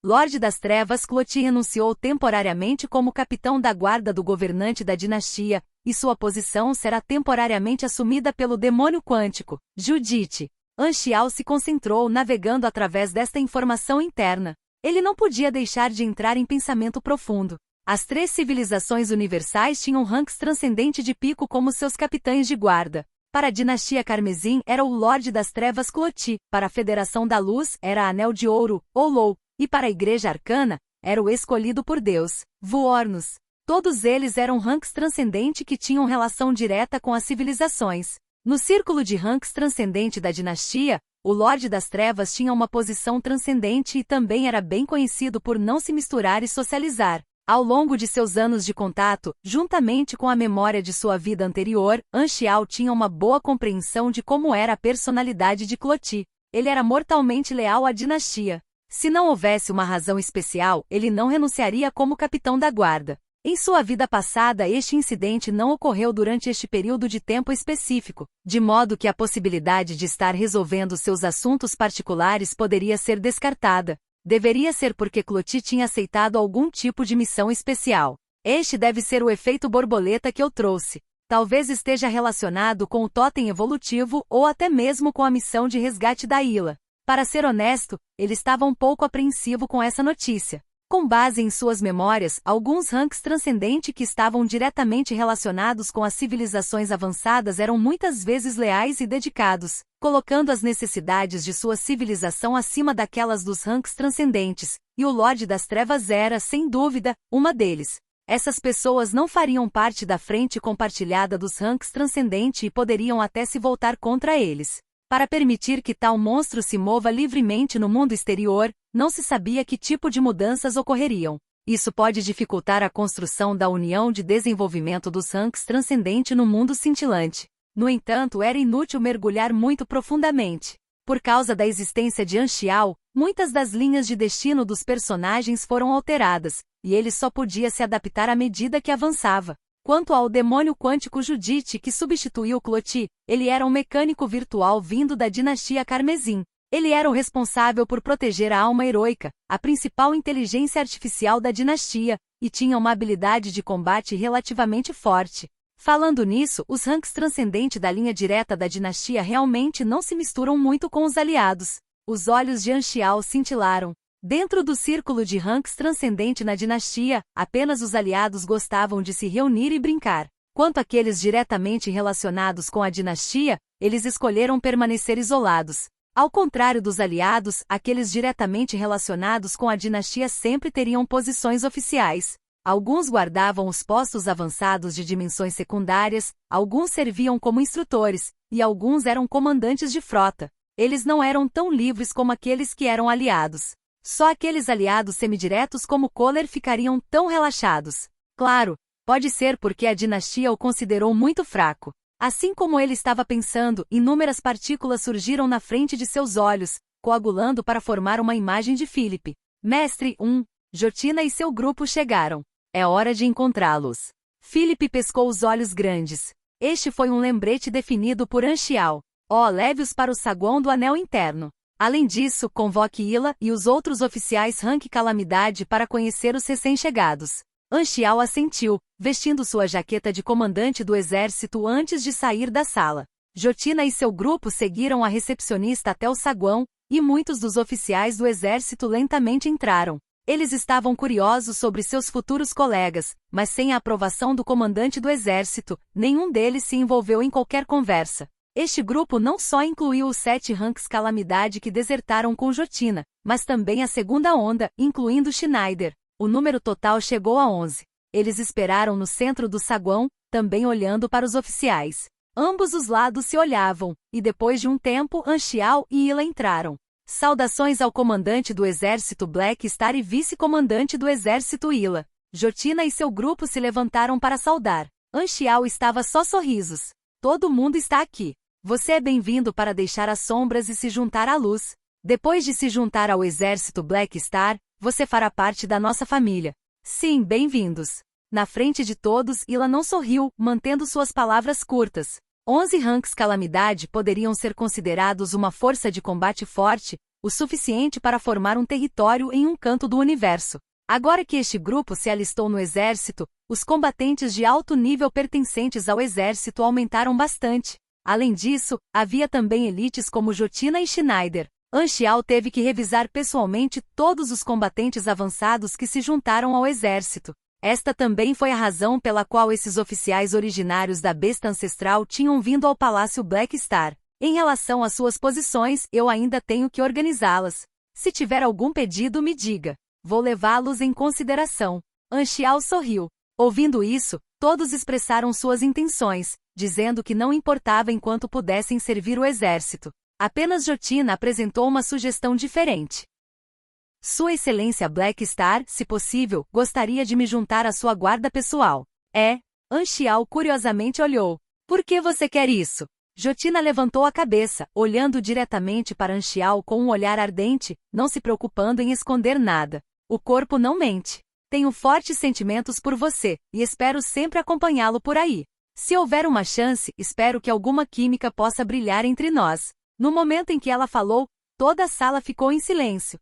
Lorde das Trevas Cloti renunciou temporariamente como capitão da guarda do governante da dinastia, e sua posição será temporariamente assumida pelo demônio quântico, Judite. Anxiao se concentrou navegando através desta informação interna. Ele não podia deixar de entrar em pensamento profundo. As 3 civilizações universais tinham ranks transcendente de pico como seus capitães de guarda. Para a dinastia Carmesim era o Lorde das Trevas Cloti, para a Federação da Luz era Anel de Ouro, Olou, e para a Igreja Arcana era o Escolhido por Deus, Vuornos. Todos eles eram ranks transcendente que tinham relação direta com as civilizações. No círculo de ranks transcendente da dinastia, o Lorde das Trevas tinha uma posição transcendente e também era bem conhecido por não se misturar e socializar. Ao longo de seus anos de contato, juntamente com a memória de sua vida anterior, Anxiao tinha uma boa compreensão de como era a personalidade de Cloti. Ele era mortalmente leal à dinastia. Se não houvesse uma razão especial, ele não renunciaria como capitão da guarda. Em sua vida passada, este incidente não ocorreu durante este período de tempo específico, de modo que a possibilidade de estar resolvendo seus assuntos particulares poderia ser descartada. Deveria ser porque Cloti tinha aceitado algum tipo de missão especial. Este deve ser o efeito borboleta que eu trouxe. Talvez esteja relacionado com o totem evolutivo ou até mesmo com a missão de resgate da Ila. Para ser honesto, ele estava um pouco apreensivo com essa notícia. Com base em suas memórias, alguns ranks transcendentes que estavam diretamente relacionados com as civilizações avançadas eram muitas vezes leais e dedicados, colocando as necessidades de sua civilização acima daquelas dos ranks transcendentes, e o Lorde das Trevas era, sem dúvida, uma deles. Essas pessoas não fariam parte da frente compartilhada dos ranks transcendentes e poderiam até se voltar contra eles. Para permitir que tal monstro se mova livremente no mundo exterior, não se sabia que tipo de mudanças ocorreriam. Isso pode dificultar a construção da união de desenvolvimento dos ranks transcendente no mundo cintilante. No entanto, era inútil mergulhar muito profundamente. Por causa da existência de Anxiao, muitas das linhas de destino dos personagens foram alteradas, e ele só podia se adaptar à medida que avançava. Quanto ao demônio quântico Judite que substituiu Cloti, ele era um mecânico virtual vindo da dinastia Carmesim. Ele era o responsável por proteger a alma heroica, a principal inteligência artificial da dinastia, e tinha uma habilidade de combate relativamente forte. Falando nisso, os ranks transcendentes da linha direta da dinastia realmente não se misturam muito com os aliados. Os olhos de Anxiao cintilaram. Dentro do círculo de ranks transcendente na dinastia, apenas os aliados gostavam de se reunir e brincar. Quanto àqueles diretamente relacionados com a dinastia, eles escolheram permanecer isolados. Ao contrário dos aliados, aqueles diretamente relacionados com a dinastia sempre teriam posições oficiais. Alguns guardavam os postos avançados de dimensões secundárias, alguns serviam como instrutores, e alguns eram comandantes de frota. Eles não eram tão livres como aqueles que eram aliados. Só aqueles aliados semidiretos como Kohler ficariam tão relaxados. Claro, pode ser porque a dinastia o considerou muito fraco. Assim como ele estava pensando, inúmeras partículas surgiram na frente de seus olhos, coagulando para formar uma imagem de Philip. Mestre 1, Jotina e seu grupo chegaram. É hora de encontrá-los. Philip pescou os olhos grandes. Este foi um lembrete definido por Anxiao. Leve-os para o saguão do anel interno. Além disso, convoque Ila e os outros oficiais rank Calamidade para conhecer os recém-chegados. Anxiao assentiu, vestindo sua jaqueta de comandante do exército antes de sair da sala. Jotina e seu grupo seguiram a recepcionista até o saguão, e muitos dos oficiais do exército lentamente entraram. Eles estavam curiosos sobre seus futuros colegas, mas sem a aprovação do comandante do exército, nenhum deles se envolveu em qualquer conversa. Este grupo não só incluiu os 7 ranks Calamidade que desertaram com Jotina, mas também a segunda onda, incluindo Schneider. O número total chegou a 11. Eles esperaram no centro do saguão, também olhando para os oficiais. Ambos os lados se olhavam, e depois de um tempo Anxiao e Ila entraram. Saudações ao comandante do exército Black Star e vice-comandante do exército Ila. Jotina e seu grupo se levantaram para saudar. Anxiao estava só sorrisos. Todo mundo está aqui. Você é bem-vindo para deixar as sombras e se juntar à luz. Depois de se juntar ao exército Black Star, você fará parte da nossa família. Sim, bem-vindos. Na frente de todos, Ila não sorriu, mantendo suas palavras curtas. 11 ranks Calamidade poderiam ser considerados uma força de combate forte, o suficiente para formar um território em um canto do universo. Agora que este grupo se alistou no exército, os combatentes de alto nível pertencentes ao exército aumentaram bastante. Além disso, havia também elites como Jotina e Schneider. Anxiao teve que revisar pessoalmente todos os combatentes avançados que se juntaram ao exército. Esta também foi a razão pela qual esses oficiais originários da besta ancestral tinham vindo ao Palácio Black Star. Em relação às suas posições, eu ainda tenho que organizá-las. Se tiver algum pedido, me diga. Vou levá-los em consideração. Anxiao sorriu. Ouvindo isso, todos expressaram suas intenções, dizendo que não importava enquanto pudessem servir o exército. Apenas Jotina apresentou uma sugestão diferente. Sua Excelência Black Star, se possível, gostaria de me juntar à sua guarda pessoal. Anxiao curiosamente olhou. Por que você quer isso? Jotina levantou a cabeça, olhando diretamente para Anxiao com um olhar ardente, não se preocupando em esconder nada. O corpo não mente. Tenho fortes sentimentos por você, e espero sempre acompanhá-lo por aí. Se houver uma chance, espero que alguma química possa brilhar entre nós. No momento em que ela falou, toda a sala ficou em silêncio.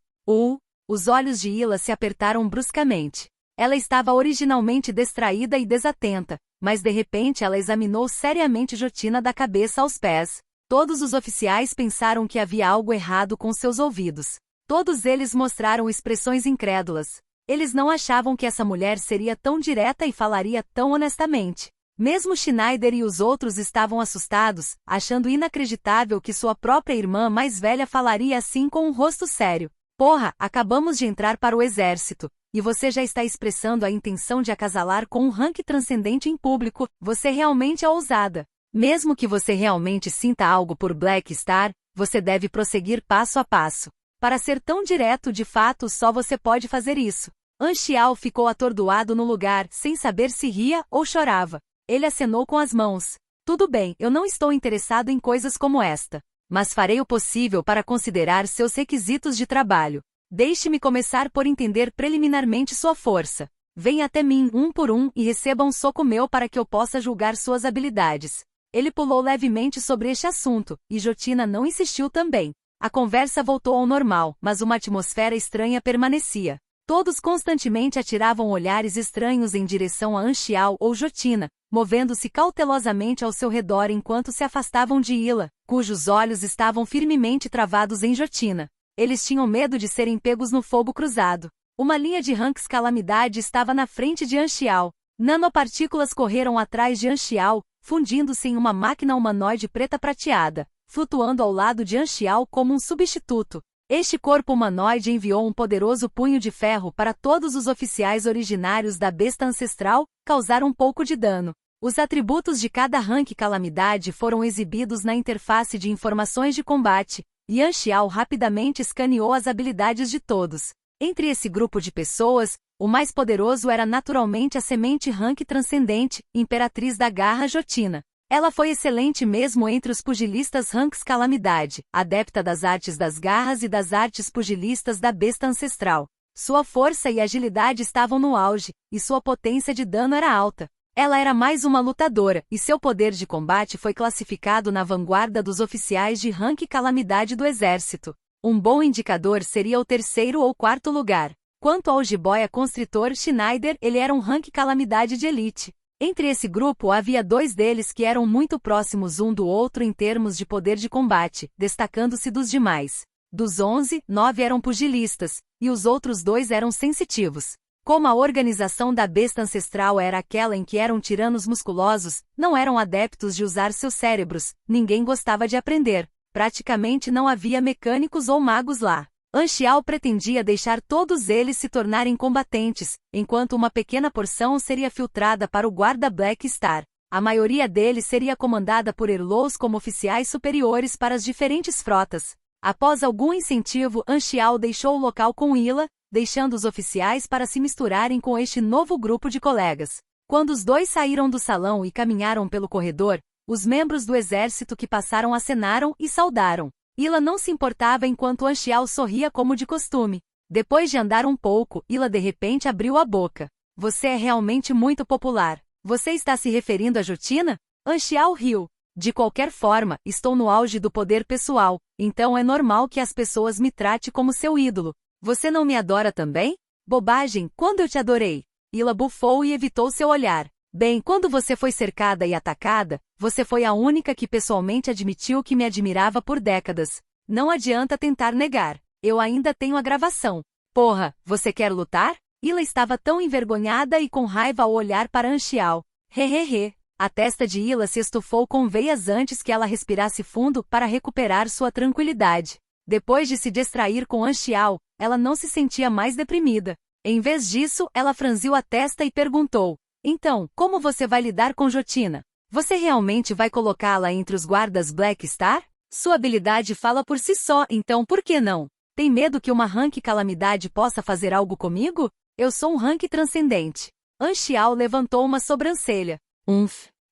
Os olhos de Hila se apertaram bruscamente. Ela estava originalmente distraída e desatenta, mas de repente ela examinou seriamente Jotina da cabeça aos pés. Todos os oficiais pensaram que havia algo errado com seus ouvidos. Todos eles mostraram expressões incrédulas. Eles não achavam que essa mulher seria tão direta e falaria tão honestamente. Mesmo Schneider e os outros estavam assustados, achando inacreditável que sua própria irmã mais velha falaria assim com um rosto sério. Porra, acabamos de entrar para o exército, e você já está expressando a intenção de acasalar com um rank transcendente em público, você realmente é ousada. Mesmo que você realmente sinta algo por Black Star, você deve prosseguir passo a passo. Para ser tão direto de fato, só você pode fazer isso. Anxiao ficou atordoado no lugar, sem saber se ria ou chorava. Ele acenou com as mãos. Tudo bem, eu não estou interessado em coisas como esta. Mas farei o possível para considerar seus requisitos de trabalho. Deixe-me começar por entender preliminarmente sua força. Venha até mim um por um e receba um soco meu para que eu possa julgar suas habilidades. Ele pulou levemente sobre este assunto, e Jotina não insistiu também. A conversa voltou ao normal, mas uma atmosfera estranha permanecia. Todos constantemente atiravam olhares estranhos em direção a Anxiao ou Jotina, movendo-se cautelosamente ao seu redor enquanto se afastavam de Hila, cujos olhos estavam firmemente travados em Jotina. Eles tinham medo de serem pegos no fogo cruzado. Uma linha de ranks calamidade estava na frente de Anxiao. Nanopartículas correram atrás de Anxiao, fundindo-se em uma máquina humanoide preta prateada, flutuando ao lado de Anxiao como um substituto. Este corpo humanoide enviou um poderoso punho de ferro para todos os oficiais originários da besta ancestral, causar um pouco de dano. Os atributos de cada rank calamidade foram exibidos na interface de informações de combate, e Anxiao rapidamente escaneou as habilidades de todos. Entre esse grupo de pessoas, o mais poderoso era naturalmente a semente rank transcendente, Imperatriz da Garra Jotina. Ela foi excelente mesmo entre os pugilistas ranks calamidade, adepta das artes das garras e das artes pugilistas da besta ancestral. Sua força e agilidade estavam no auge, e sua potência de dano era alta. Ela era mais uma lutadora, e seu poder de combate foi classificado na vanguarda dos oficiais de rank calamidade do exército. Um bom indicador seria o terceiro ou quarto lugar. Quanto ao jiboia constritor Schneider, ele era um rank calamidade de elite. Entre esse grupo havia dois deles que eram muito próximos um do outro em termos de poder de combate, destacando-se dos demais. Dos 11, 9 eram pugilistas, e os outros 2 eram sensitivos. Como a organização da besta ancestral era aquela em que eram tiranos musculosos, não eram adeptos de usar seus cérebros, ninguém gostava de aprender. Praticamente não havia mecânicos ou magos lá. Anxiao pretendia deixar todos eles se tornarem combatentes, enquanto uma pequena porção seria filtrada para o guarda Black Star. A maioria deles seria comandada por Erlous como oficiais superiores para as diferentes frotas. Após algum incentivo, Anxiao deixou o local com Hila, deixando os oficiais para se misturarem com este novo grupo de colegas. Quando os dois saíram do salão e caminharam pelo corredor, os membros do exército que passaram acenaram e saudaram. Hila não se importava enquanto Anxiao sorria como de costume. Depois de andar um pouco, Hila de repente abriu a boca. Você é realmente muito popular. Você está se referindo a Jotina? Anxiao riu. De qualquer forma, estou no auge do poder pessoal, então é normal que as pessoas me tratem como seu ídolo. Você não me adora também? Bobagem, quando eu te adorei? Hila bufou e evitou seu olhar. Bem, quando você foi cercada e atacada, você foi a única que pessoalmente admitiu que me admirava por décadas. Não adianta tentar negar. Eu ainda tenho a gravação. Porra, você quer lutar? Hila estava tão envergonhada e com raiva ao olhar para Anxiao. Hehehe. A testa de Hila se estufou com veias antes que ela respirasse fundo para recuperar sua tranquilidade. Depois de se distrair com Anxiao, ela não se sentia mais deprimida. Em vez disso, ela franziu a testa e perguntou: então, como você vai lidar com Jotina? Você realmente vai colocá-la entre os guardas Black Star? Sua habilidade fala por si só, então por que não? Tem medo que uma rank calamidade possa fazer algo comigo? Eu sou um rank transcendente. Anxiao levantou uma sobrancelha.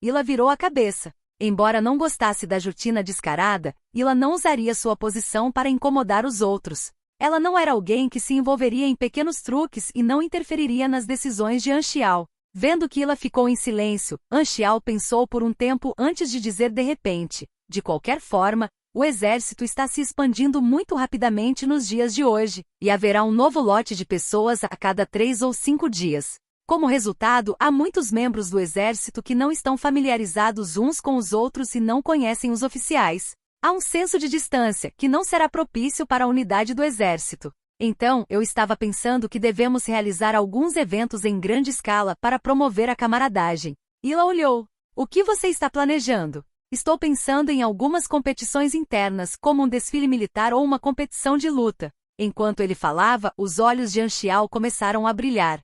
Hila virou a cabeça. Embora não gostasse da Jotina descarada, Hila não usaria sua posição para incomodar os outros. Ela não era alguém que se envolveria em pequenos truques e não interferiria nas decisões de Anxiao. Vendo que Hila ficou em silêncio, Anxiao pensou por um tempo antes de dizer de repente: de qualquer forma, o exército está se expandindo muito rapidamente nos dias de hoje, e haverá um novo lote de pessoas a cada 3 ou 5 dias. Como resultado, há muitos membros do exército que não estão familiarizados uns com os outros e não conhecem os oficiais. Há um senso de distância que não será propício para a unidade do exército. Então, eu estava pensando que devemos realizar alguns eventos em grande escala para promover a camaradagem. Hila olhou. O que você está planejando? Estou pensando em algumas competições internas, como um desfile militar ou uma competição de luta. Enquanto ele falava, os olhos de Anxiao começaram a brilhar.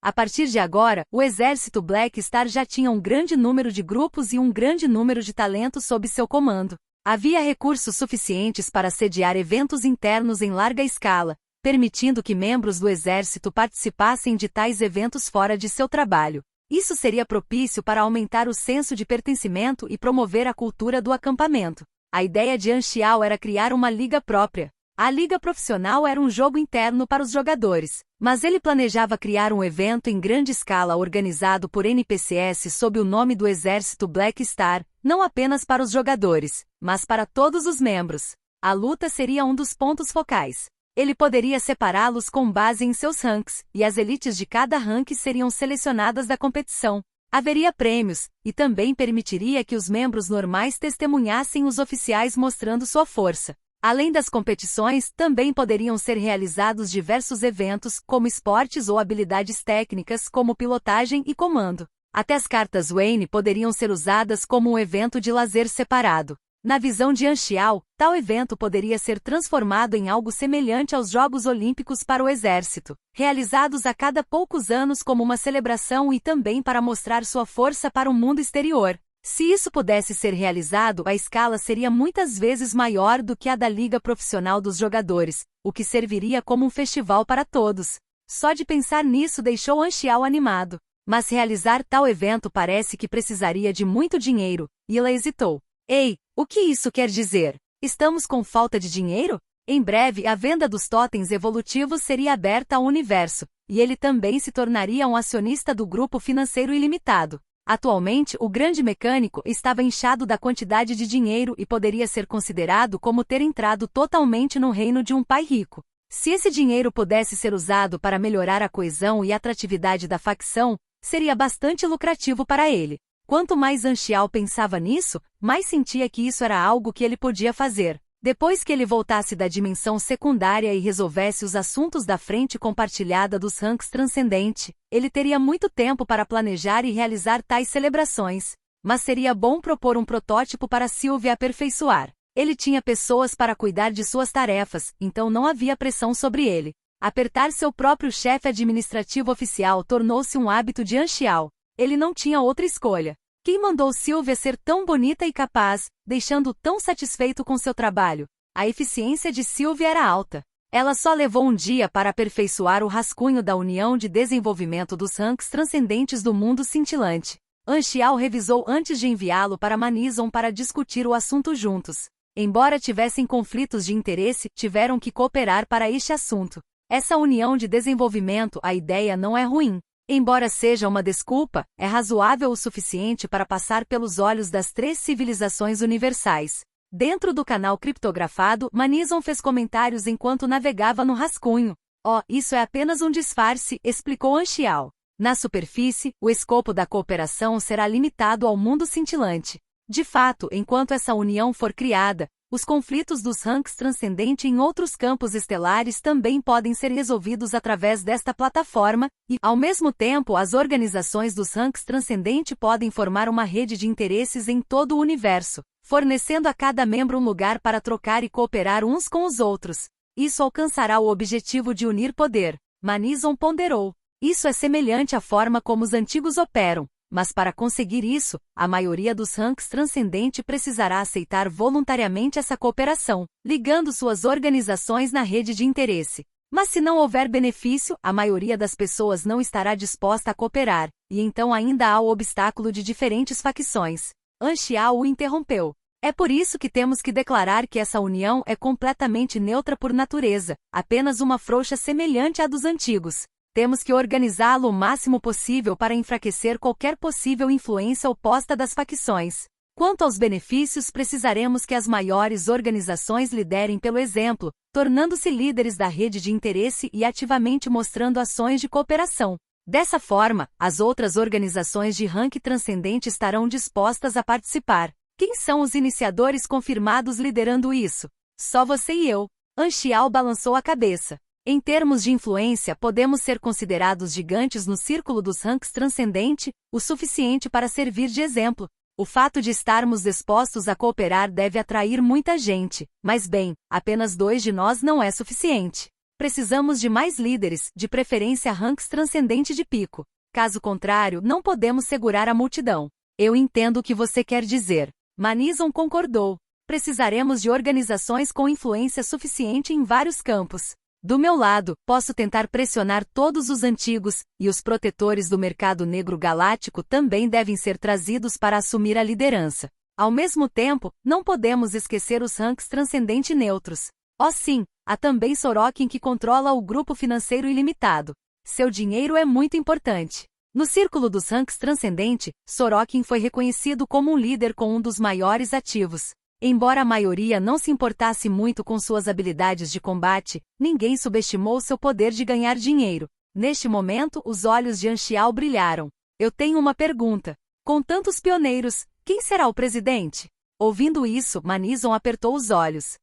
A partir de agora, o exército Black Star já tinha um grande número de grupos e um grande número de talentos sob seu comando. Havia recursos suficientes para sediar eventos internos em larga escala, permitindo que membros do exército participassem de tais eventos fora de seu trabalho. Isso seria propício para aumentar o senso de pertencimento e promover a cultura do acampamento. A ideia de Anxiao era criar uma liga própria. A liga profissional era um jogo interno para os jogadores, mas ele planejava criar um evento em grande escala organizado por NPCs sob o nome do Exército Black Star, não apenas para os jogadores, mas para todos os membros. A luta seria um dos pontos focais. Ele poderia separá-los com base em seus ranks, e as elites de cada rank seriam selecionadas da competição. Haveria prêmios, e também permitiria que os membros normais testemunhassem os oficiais mostrando sua força. Além das competições, também poderiam ser realizados diversos eventos, como esportes ou habilidades técnicas como pilotagem e comando. Até as cartas Wayne poderiam ser usadas como um evento de lazer separado. Na visão de Anxiao, tal evento poderia ser transformado em algo semelhante aos Jogos Olímpicos para o Exército, realizados a cada poucos anos como uma celebração e também para mostrar sua força para o mundo exterior. Se isso pudesse ser realizado, a escala seria muitas vezes maior do que a da Liga Profissional dos Jogadores, o que serviria como um festival para todos. Só de pensar nisso deixou Anxiao animado. Mas realizar tal evento parece que precisaria de muito dinheiro. Hila hesitou. Ei, o que isso quer dizer? Estamos com falta de dinheiro? Em breve a venda dos totens evolutivos seria aberta ao universo, e ele também se tornaria um acionista do grupo financeiro ilimitado. Atualmente, o grande mecânico estava inchado da quantidade de dinheiro e poderia ser considerado como ter entrado totalmente no reino de um pai rico. Se esse dinheiro pudesse ser usado para melhorar a coesão e atratividade da facção, seria bastante lucrativo para ele. Quanto mais Anxiao pensava nisso, mais sentia que isso era algo que ele podia fazer. Depois que ele voltasse da dimensão secundária e resolvesse os assuntos da frente compartilhada dos ranks transcendente, ele teria muito tempo para planejar e realizar tais celebrações. Mas seria bom propor um protótipo para Sylvia aperfeiçoar. Ele tinha pessoas para cuidar de suas tarefas, então não havia pressão sobre ele. Apertar seu próprio chefe administrativo oficial tornou-se um hábito de Anxiao. Ele não tinha outra escolha. Quem mandou Sylvia ser tão bonita e capaz, deixando-o tão satisfeito com seu trabalho? A eficiência de Sylvia era alta. Ela só levou um dia para aperfeiçoar o rascunho da União de Desenvolvimento dos Ranks Transcendentes do Mundo Cintilante. Anxiao revisou antes de enviá-lo para Manison para discutir o assunto juntos. Embora tivessem conflitos de interesse, tiveram que cooperar para este assunto. Essa união de desenvolvimento, a ideia não é ruim. Embora seja uma desculpa, é razoável o suficiente para passar pelos olhos das 3 civilizações universais. Dentro do canal criptografado, Manison fez comentários enquanto navegava no rascunho. Oh, isso é apenas um disfarce, explicou Anchial. Na superfície, o escopo da cooperação será limitado ao mundo cintilante. De fato, enquanto essa união for criada, os conflitos dos ranks transcendente em outros campos estelares também podem ser resolvidos através desta plataforma, e, ao mesmo tempo, as organizações dos ranks transcendente podem formar uma rede de interesses em todo o universo, fornecendo a cada membro um lugar para trocar e cooperar uns com os outros. Isso alcançará o objetivo de unir poder, Manison ponderou. Isso é semelhante à forma como os antigos operam, mas para conseguir isso, a maioria dos ranks transcendente precisará aceitar voluntariamente essa cooperação, ligando suas organizações na rede de interesse. Mas se não houver benefício, a maioria das pessoas não estará disposta a cooperar, e então ainda há o obstáculo de diferentes facções. Anchial o interrompeu. É por isso que temos que declarar que essa união é completamente neutra por natureza, apenas uma frouxa semelhante à dos antigos. Temos que organizá-lo o máximo possível para enfraquecer qualquer possível influência oposta das facções. Quanto aos benefícios, precisaremos que as maiores organizações liderem pelo exemplo, tornando-se líderes da rede de interesse e ativamente mostrando ações de cooperação. Dessa forma, as outras organizações de rank transcendente estarão dispostas a participar. Quem são os iniciadores confirmados liderando isso? Só você e eu. Anchial balançou a cabeça. Em termos de influência, podemos ser considerados gigantes no círculo dos ranks transcendente, o suficiente para servir de exemplo. O fato de estarmos dispostos a cooperar deve atrair muita gente, mas bem, apenas 2 de nós não é suficiente. Precisamos de mais líderes, de preferência ranks transcendente de pico. Caso contrário, não podemos segurar a multidão. Eu entendo o que você quer dizer. Manison concordou. Precisaremos de organizações com influência suficiente em vários campos. Do meu lado, posso tentar pressionar todos os antigos, e os protetores do mercado negro galáctico também devem ser trazidos para assumir a liderança. Ao mesmo tempo, não podemos esquecer os ranks transcendente neutros. Oh sim, há também Sorokin que controla o grupo financeiro ilimitado. Seu dinheiro é muito importante. No círculo dos ranks transcendente, Sorokin foi reconhecido como um líder com um dos maiores ativos. Embora a maioria não se importasse muito com suas habilidades de combate, ninguém subestimou seu poder de ganhar dinheiro. Neste momento, os olhos de Anchial brilharam. Eu tenho uma pergunta. Com tantos pioneiros, quem será o presidente? Ouvindo isso, Manison apertou os olhos.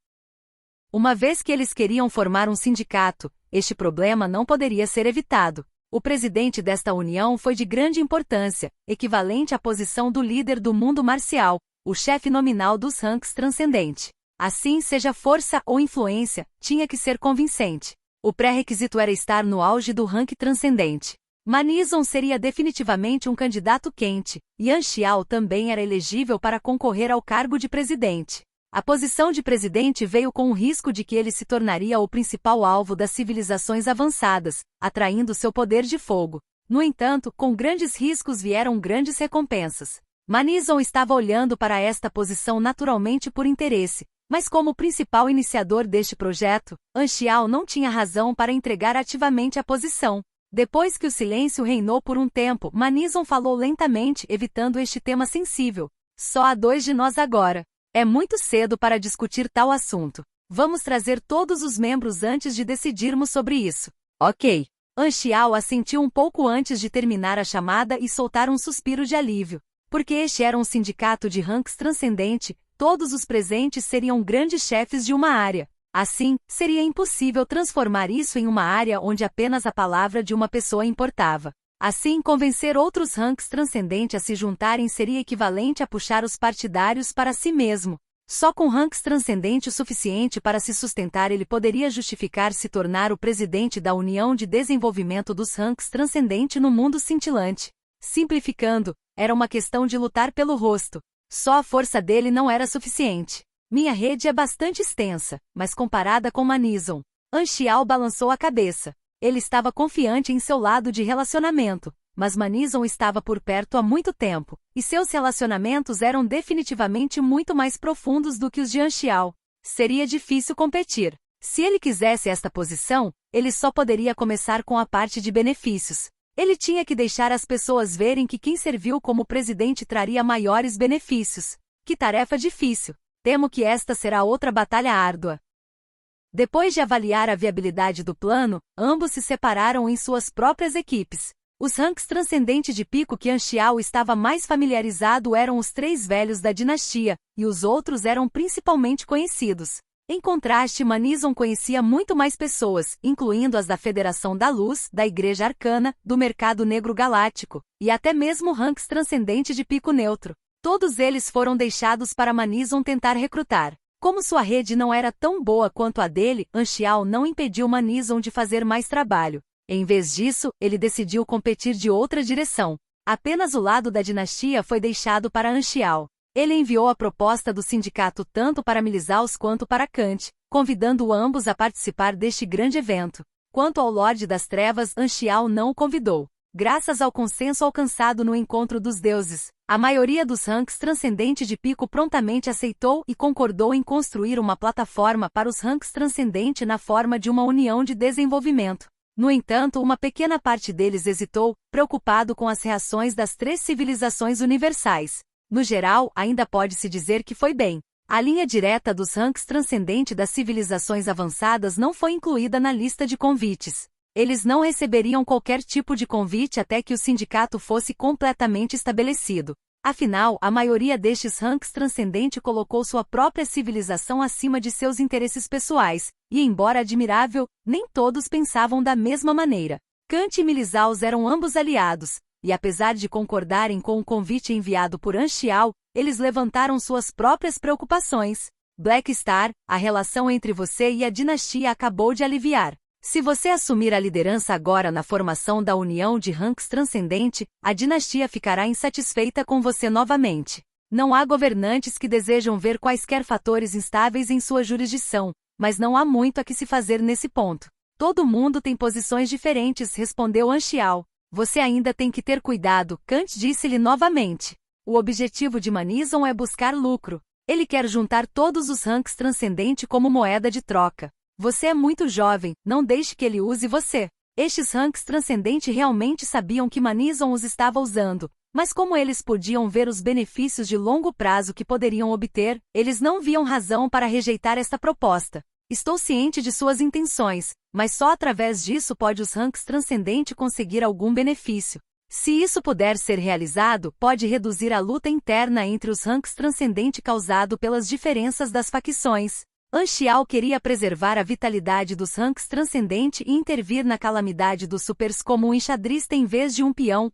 Uma vez que eles queriam formar um sindicato, este problema não poderia ser evitado. O presidente desta união foi de grande importância, equivalente à posição do líder do mundo marcial, o chefe nominal dos ranks transcendente. Assim, seja força ou influência, tinha que ser convincente. O pré-requisito era estar no auge do rank transcendente. Manison seria definitivamente um candidato quente, e Anchial também era elegível para concorrer ao cargo de presidente. A posição de presidente veio com o risco de que ele se tornaria o principal alvo das civilizações avançadas, atraindo seu poder de fogo. No entanto, com grandes riscos vieram grandes recompensas. Manison estava olhando para esta posição naturalmente por interesse, mas como principal iniciador deste projeto, Anchial não tinha razão para entregar ativamente a posição. Depois que o silêncio reinou por um tempo, Manison falou lentamente, evitando este tema sensível. Só há 2 de nós agora. É muito cedo para discutir tal assunto. Vamos trazer todos os membros antes de decidirmos sobre isso. Ok. Anchial assentiu um pouco antes de terminar a chamada e soltar um suspiro de alívio. Porque este era um sindicato de ranks transcendente, todos os presentes seriam grandes chefes de uma área. Assim, seria impossível transformar isso em uma área onde apenas a palavra de uma pessoa importava. Assim, convencer outros ranks transcendentes a se juntarem seria equivalente a puxar os partidários para si mesmo. Só com ranks transcendente o suficiente para se sustentar ele poderia justificar se tornar o presidente da União de Desenvolvimento dos Ranks Transcendente no mundo cintilante. Simplificando, era uma questão de lutar pelo rosto. Só a força dele não era suficiente. Minha rede é bastante extensa, mas comparada com Manison. Anchial balançou a cabeça. Ele estava confiante em seu lado de relacionamento, mas Manison estava por perto há muito tempo, e seus relacionamentos eram definitivamente muito mais profundos do que os de Anchial. Seria difícil competir. Se ele quisesse esta posição, ele só poderia começar com a parte de benefícios. Ele tinha que deixar as pessoas verem que quem serviu como presidente traria maiores benefícios. Que tarefa difícil. Temo que esta será outra batalha árdua. Depois de avaliar a viabilidade do plano, ambos se separaram em suas próprias equipes. Os ranks transcendentes de Pico que Anxiao estava mais familiarizado eram os 3 velhos da dinastia, e os outros eram principalmente conhecidos. Em contraste, Manizon conhecia muito mais pessoas, incluindo as da Federação da Luz, da Igreja Arcana, do Mercado Negro Galáctico, e até mesmo ranks transcendentes de Pico Neutro. Todos eles foram deixados para Manizon tentar recrutar. Como sua rede não era tão boa quanto a dele, Anxiao não impediu Manizon de fazer mais trabalho. Em vez disso, ele decidiu competir de outra direção. Apenas o lado da dinastia foi deixado para Anxiao. Ele enviou a proposta do sindicato tanto para Milizaus quanto para Kant, convidando ambos a participar deste grande evento. Quanto ao Lorde das Trevas, Anxiao não o convidou. Graças ao consenso alcançado no Encontro dos Deuses, a maioria dos ranks transcendentes de Pico prontamente aceitou e concordou em construir uma plataforma para os ranks transcendentes na forma de uma união de desenvolvimento. No entanto, uma pequena parte deles hesitou, preocupado com as reações das 3 civilizações universais. No geral, ainda pode-se dizer que foi bem. A linha direta dos ranks transcendentes das civilizações avançadas não foi incluída na lista de convites. Eles não receberiam qualquer tipo de convite até que o sindicato fosse completamente estabelecido. Afinal, a maioria destes ranks transcendentes colocou sua própria civilização acima de seus interesses pessoais, e embora admirável, nem todos pensavam da mesma maneira. Kant e Milizaus eram ambos aliados, e apesar de concordarem com o convite enviado por Anxiao, eles levantaram suas próprias preocupações. Black Star, a relação entre você e a dinastia acabou de aliviar. Se você assumir a liderança agora na formação da União de Ranks Transcendente, a dinastia ficará insatisfeita com você novamente. Não há governantes que desejam ver quaisquer fatores instáveis em sua jurisdição, mas não há muito a que se fazer nesse ponto. Todo mundo tem posições diferentes, respondeu Anxiao. Você ainda tem que ter cuidado, Kant disse-lhe novamente. O objetivo de Manizon é buscar lucro. Ele quer juntar todos os ranks transcendentes como moeda de troca. Você é muito jovem, não deixe que ele use você. Estes ranks transcendentes realmente sabiam que Manizon os estava usando, mas como eles podiam ver os benefícios de longo prazo que poderiam obter, eles não viam razão para rejeitar esta proposta. Estou ciente de suas intenções, mas só através disso pode os ranks transcendentes conseguir algum benefício. Se isso puder ser realizado, pode reduzir a luta interna entre os ranks transcendentes causado pelas diferenças das facções. Anxiao queria preservar a vitalidade dos ranks transcendentes e intervir na calamidade dos supers como um enxadrista em vez de um peão.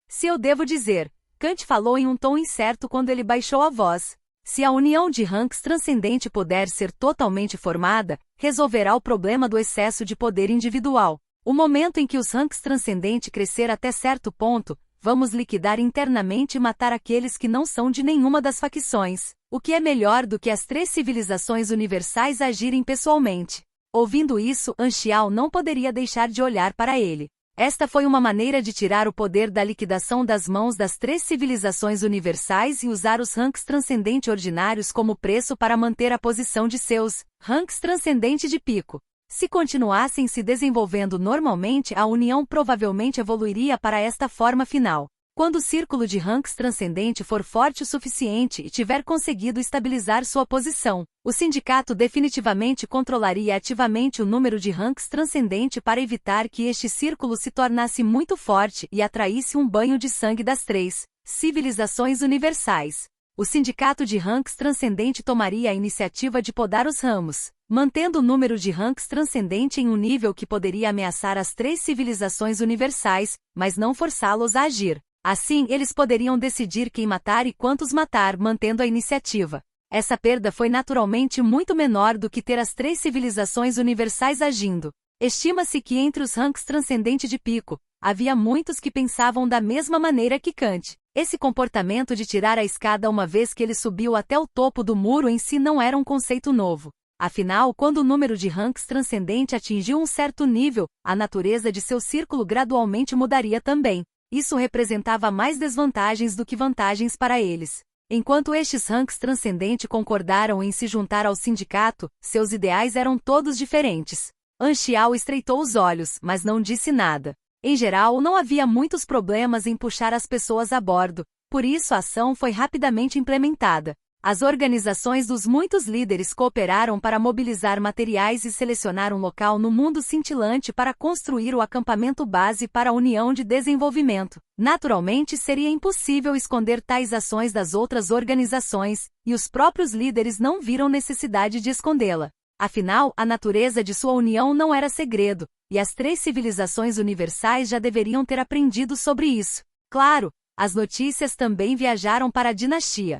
Se eu devo dizer, Kant falou em um tom incerto quando ele baixou a voz. Se a união de ranks transcendente puder ser totalmente formada, resolverá o problema do excesso de poder individual. O momento em que os ranks transcendentes crescer até certo ponto, vamos liquidar internamente e matar aqueles que não são de nenhuma das facções. O que é melhor do que as 3 civilizações universais agirem pessoalmente. Ouvindo isso, Anxiao não poderia deixar de olhar para ele. Esta foi uma maneira de tirar o poder da liquidação das mãos das 3 civilizações universais e usar os ranks transcendentes ordinários como preço para manter a posição de seus ranks transcendentes de Pico. Se continuassem se desenvolvendo normalmente, a união provavelmente evoluiria para esta forma final. Quando o círculo de ranks transcendente for forte o suficiente e tiver conseguido estabilizar sua posição, o sindicato definitivamente controlaria ativamente o número de ranks transcendente para evitar que este círculo se tornasse muito forte e atraísse um banho de sangue das 3 civilizações universais. O sindicato de ranks transcendente tomaria a iniciativa de podar os ramos, mantendo o número de ranks transcendente em um nível que poderia ameaçar as 3 civilizações universais, mas não forçá-los a agir. Assim, eles poderiam decidir quem matar e quantos matar, mantendo a iniciativa. Essa perda foi naturalmente muito menor do que ter as 3 civilizações universais agindo. Estima-se que entre os ranks transcendentes de Pico, havia muitos que pensavam da mesma maneira que Kant. Esse comportamento de tirar a escada uma vez que ele subiu até o topo do muro em si não era um conceito novo. Afinal, quando o número de ranks transcendente atingiu um certo nível, a natureza de seu círculo gradualmente mudaria também. Isso representava mais desvantagens do que vantagens para eles. Enquanto estes ranks transcendentes concordaram em se juntar ao sindicato, seus ideais eram todos diferentes. Anxiao estreitou os olhos, mas não disse nada. Em geral, não havia muitos problemas em puxar as pessoas a bordo, por isso a ação foi rapidamente implementada. As organizações dos muitos líderes cooperaram para mobilizar materiais e selecionar um local no mundo cintilante para construir o acampamento base para a União de Desenvolvimento. Naturalmente, seria impossível esconder tais ações das outras organizações, e os próprios líderes não viram necessidade de escondê-la. Afinal, a natureza de sua união não era segredo, e as 3 civilizações universais já deveriam ter aprendido sobre isso. Claro, as notícias também viajaram para a dinastia.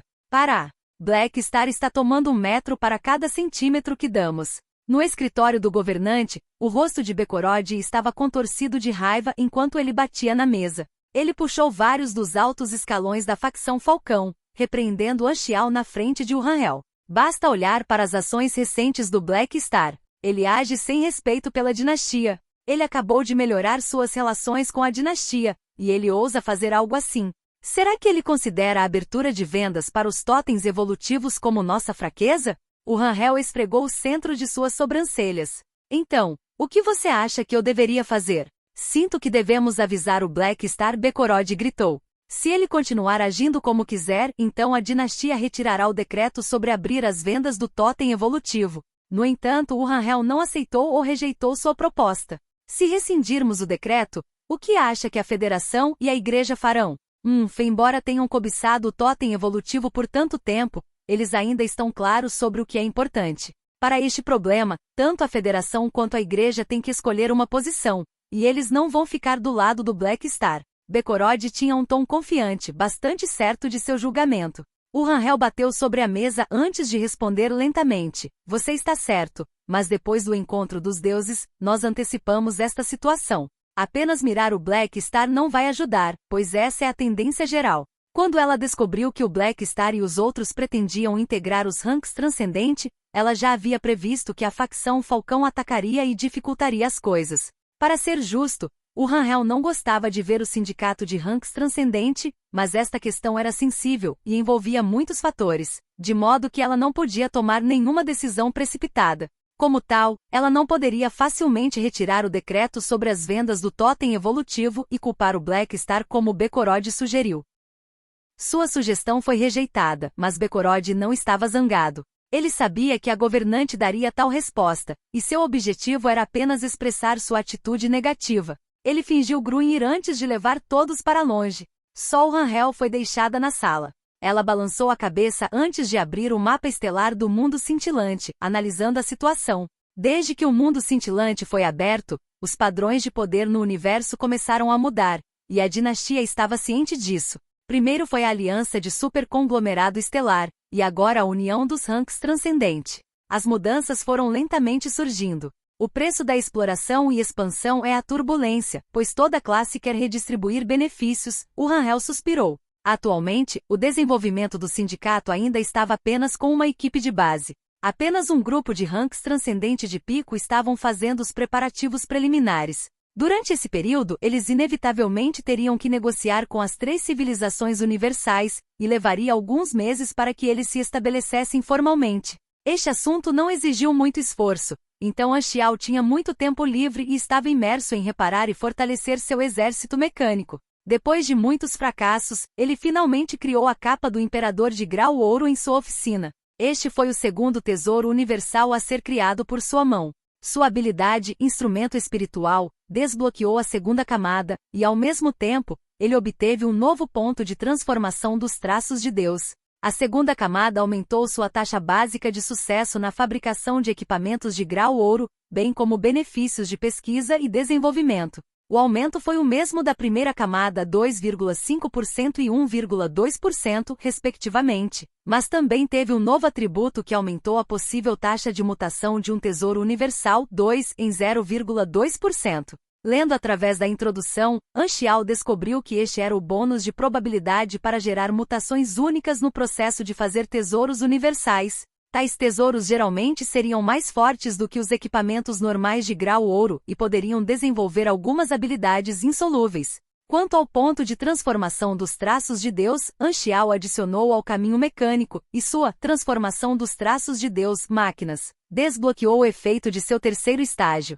Black Star está tomando 1 metro para cada centímetro que damos. No escritório do governante, o rosto de Bekorod estava contorcido de raiva enquanto ele batia na mesa. Ele puxou vários dos altos escalões da facção Falcão, repreendendo Anchial na frente de Urhanhel. Basta olhar para as ações recentes do Black Star. Ele age sem respeito pela dinastia. Ele acabou de melhorar suas relações com a dinastia, e ele ousa fazer algo assim. Será que ele considera a abertura de vendas para os totens evolutivos como nossa fraqueza? Urhanhel esfregou o centro de suas sobrancelhas. Então, o que você acha que eu deveria fazer? Sinto que devemos avisar o Black Star, Bekorod gritou. Se ele continuar agindo como quiser, então a dinastia retirará o decreto sobre abrir as vendas do totem evolutivo. No entanto, Urhanhel não aceitou ou rejeitou sua proposta. Se rescindirmos o decreto, o que acha que a Federação e a Igreja farão? Embora tenham cobiçado o totem evolutivo por tanto tempo, eles ainda estão claros sobre o que é importante. Para este problema, tanto a Federação quanto a Igreja têm que escolher uma posição, e eles não vão ficar do lado do Black Star. Bekorod tinha um tom confiante, bastante certo de seu julgamento. Urhanhel bateu sobre a mesa antes de responder lentamente. Você está certo, mas depois do encontro dos deuses, nós antecipamos esta situação. Apenas mirar o Black Star não vai ajudar, pois essa é a tendência geral. Quando ela descobriu que o Black Star e os outros pretendiam integrar os ranks Transcendente, ela já havia previsto que a facção Falcão atacaria e dificultaria as coisas. Para ser justo, Urhanhel não gostava de ver o sindicato de ranks Transcendente, mas esta questão era sensível e envolvia muitos fatores, de modo que ela não podia tomar nenhuma decisão precipitada. Como tal, ela não poderia facilmente retirar o decreto sobre as vendas do totem evolutivo e culpar o Black Star como Bekorod sugeriu. Sua sugestão foi rejeitada, mas Bekorod não estava zangado. Ele sabia que a governante daria tal resposta, e seu objetivo era apenas expressar sua atitude negativa. Ele fingiu grunhir antes de levar todos para longe. Só Urhanhel foi deixada na sala. Ela balançou a cabeça antes de abrir o mapa estelar do mundo cintilante, analisando a situação. Desde que o mundo cintilante foi aberto, os padrões de poder no universo começaram a mudar, e a dinastia estava ciente disso. Primeiro foi a aliança de superconglomerado estelar, e agora a união dos ranks transcendente. As mudanças foram lentamente surgindo. O preço da exploração e expansão é a turbulência, pois toda classe quer redistribuir benefícios, Urhanhel suspirou. Atualmente, o desenvolvimento do sindicato ainda estava apenas com uma equipe de base. Apenas um grupo de ranks transcendente de pico estavam fazendo os preparativos preliminares. Durante esse período, eles inevitavelmente teriam que negociar com as 3 civilizações universais, e levaria alguns meses para que eles se estabelecessem formalmente. Este assunto não exigiu muito esforço, então Anchial tinha muito tempo livre e estava imerso em reparar e fortalecer seu exército mecânico. Depois de muitos fracassos, ele finalmente criou a capa do Imperador de Grau Ouro em sua oficina. Este foi o segundo tesouro universal a ser criado por sua mão. Sua habilidade, instrumento espiritual, desbloqueou a segunda camada, e ao mesmo tempo, ele obteve um novo ponto de transformação dos traços de Deus. A segunda camada aumentou sua taxa básica de sucesso na fabricação de equipamentos de grau ouro, bem como benefícios de pesquisa e desenvolvimento. O aumento foi o mesmo da primeira camada, 2,5% e 1,2%, respectivamente, mas também teve um novo atributo que aumentou a possível taxa de mutação de um tesouro universal, 2, em 0,2%. Lendo através da introdução, Anchial descobriu que este era o bônus de probabilidade para gerar mutações únicas no processo de fazer tesouros universais. Tais tesouros geralmente seriam mais fortes do que os equipamentos normais de grau ouro e poderiam desenvolver algumas habilidades insolúveis. Quanto ao ponto de transformação dos traços de Deus, Anchial adicionou ao caminho mecânico, e sua transformação dos traços de Deus, máquinas, desbloqueou o efeito de seu terceiro estágio.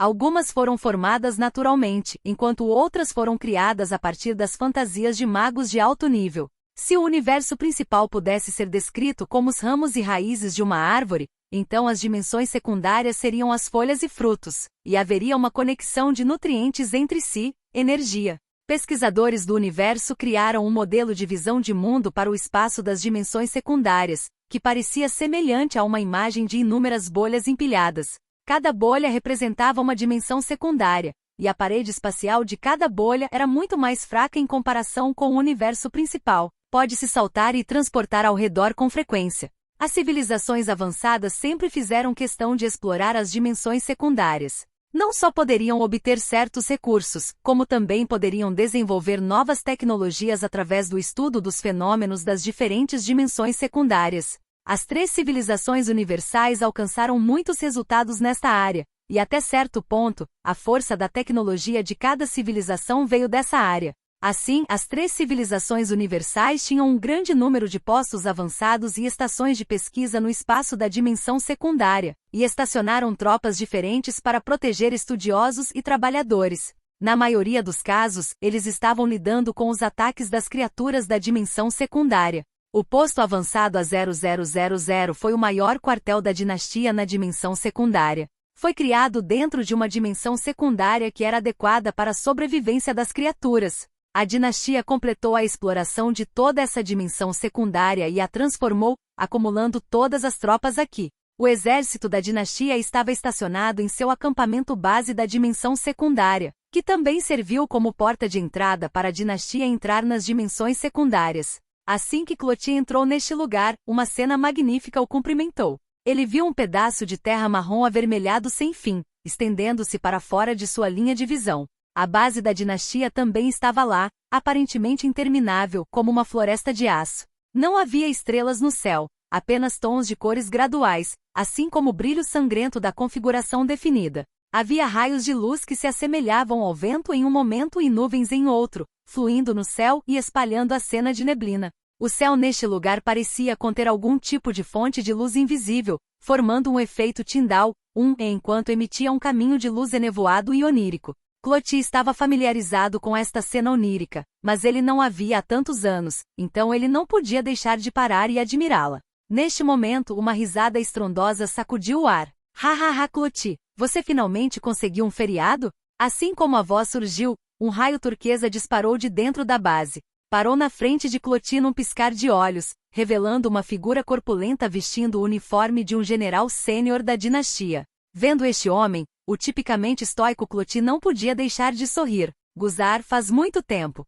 Algumas foram formadas naturalmente, enquanto outras foram criadas a partir das fantasias de magos de alto nível. Se o universo principal pudesse ser descrito como os ramos e raízes de uma árvore, então as dimensões secundárias seriam as folhas e frutos, e haveria uma conexão de nutrientes entre si, energia. Pesquisadores do universo criaram um modelo de visão de mundo para o espaço das dimensões secundárias, que parecia semelhante a uma imagem de inúmeras bolhas empilhadas. Cada bolha representava uma dimensão secundária, e a parede espacial de cada bolha era muito mais fraca em comparação com o universo principal. Pode-se saltar e transportar ao redor com frequência. As civilizações avançadas sempre fizeram questão de explorar as dimensões secundárias. Não só poderiam obter certos recursos, como também poderiam desenvolver novas tecnologias através do estudo dos fenômenos das diferentes dimensões secundárias. As 3 civilizações universais alcançaram muitos resultados nesta área, e até certo ponto, a força da tecnologia de cada civilização veio dessa área. Assim, as 3 civilizações universais tinham um grande número de postos avançados e estações de pesquisa no espaço da dimensão secundária, e estacionaram tropas diferentes para proteger estudiosos e trabalhadores. Na maioria dos casos, eles estavam lidando com os ataques das criaturas da dimensão secundária. O posto avançado A0000 foi o maior quartel da dinastia na dimensão secundária. Foi criado dentro de uma dimensão secundária que era adequada para a sobrevivência das criaturas. A dinastia completou a exploração de toda essa dimensão secundária e a transformou, acumulando todas as tropas aqui. O exército da dinastia estava estacionado em seu acampamento base da dimensão secundária, que também serviu como porta de entrada para a dinastia entrar nas dimensões secundárias. Assim que Clotilde entrou neste lugar, uma cena magnífica o cumprimentou. Ele viu um pedaço de terra marrom avermelhado sem fim, estendendo-se para fora de sua linha de visão. A base da dinastia também estava lá, aparentemente interminável, como uma floresta de aço. Não havia estrelas no céu, apenas tons de cores graduais, assim como o brilho sangrento da configuração definida. Havia raios de luz que se assemelhavam ao vento em um momento e nuvens em outro, fluindo no céu e espalhando a cena de neblina. O céu neste lugar parecia conter algum tipo de fonte de luz invisível, formando um efeito Tyndall, enquanto emitia um caminho de luz enevoado e onírico. Clotilde estava familiarizado com esta cena onírica, mas ele não a via há tantos anos, então ele não podia deixar de parar e admirá-la. Neste momento, uma risada estrondosa sacudiu o ar. Ha, Clotilde, você finalmente conseguiu um feriado? Assim como a voz surgiu, um raio turquesa disparou de dentro da base. Parou na frente de Clotilde num piscar de olhos, revelando uma figura corpulenta vestindo o uniforme de um general sênior da dinastia. Vendo este homem, o tipicamente estoico Clotilde não podia deixar de sorrir. Guzar, faz muito tempo.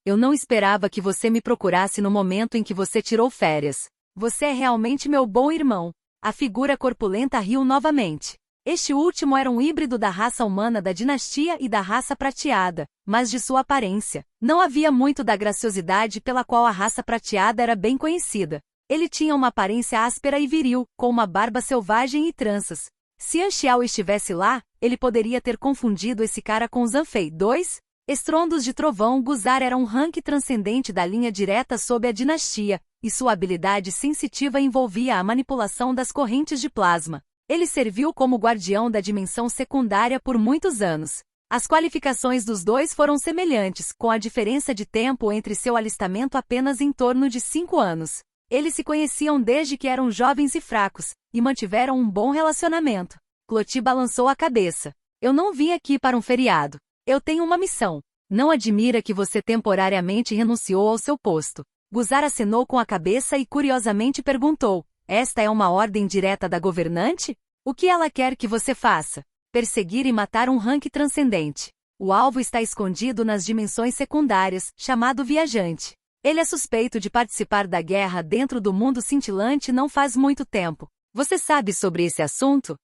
Eu não esperava que você me procurasse no momento em que você tirou férias. Você é realmente meu bom irmão. A figura corpulenta riu novamente. Este último era um híbrido da raça humana da dinastia e da raça prateada, mas de sua aparência. Não havia muito da graciosidade pela qual a raça prateada era bem conhecida. Ele tinha uma aparência áspera e viril, com uma barba selvagem e tranças. Se Anxiao estivesse lá, ele poderia ter confundido esse cara com Zanfei. 2. Estrondos de trovão. Guzar era um rank transcendente da linha direta sob a dinastia, e sua habilidade sensitiva envolvia a manipulação das correntes de plasma. Ele serviu como guardião da dimensão secundária por muitos anos. As qualificações dos dois foram semelhantes, com a diferença de tempo entre seu alistamento apenas em torno de 5 anos. Eles se conheciam desde que eram jovens e fracos, e mantiveram um bom relacionamento. Clotilde balançou a cabeça. Eu não vim aqui para um feriado. Eu tenho uma missão. Não admira que você temporariamente renunciou ao seu posto. Guzar acenou com a cabeça e curiosamente perguntou, esta é uma ordem direta da governante? O que ela quer que você faça? Perseguir e matar um rank transcendente. O alvo está escondido nas dimensões secundárias, chamado viajante. Ele é suspeito de participar da guerra dentro do mundo cintilante não faz muito tempo. Você sabe sobre esse assunto?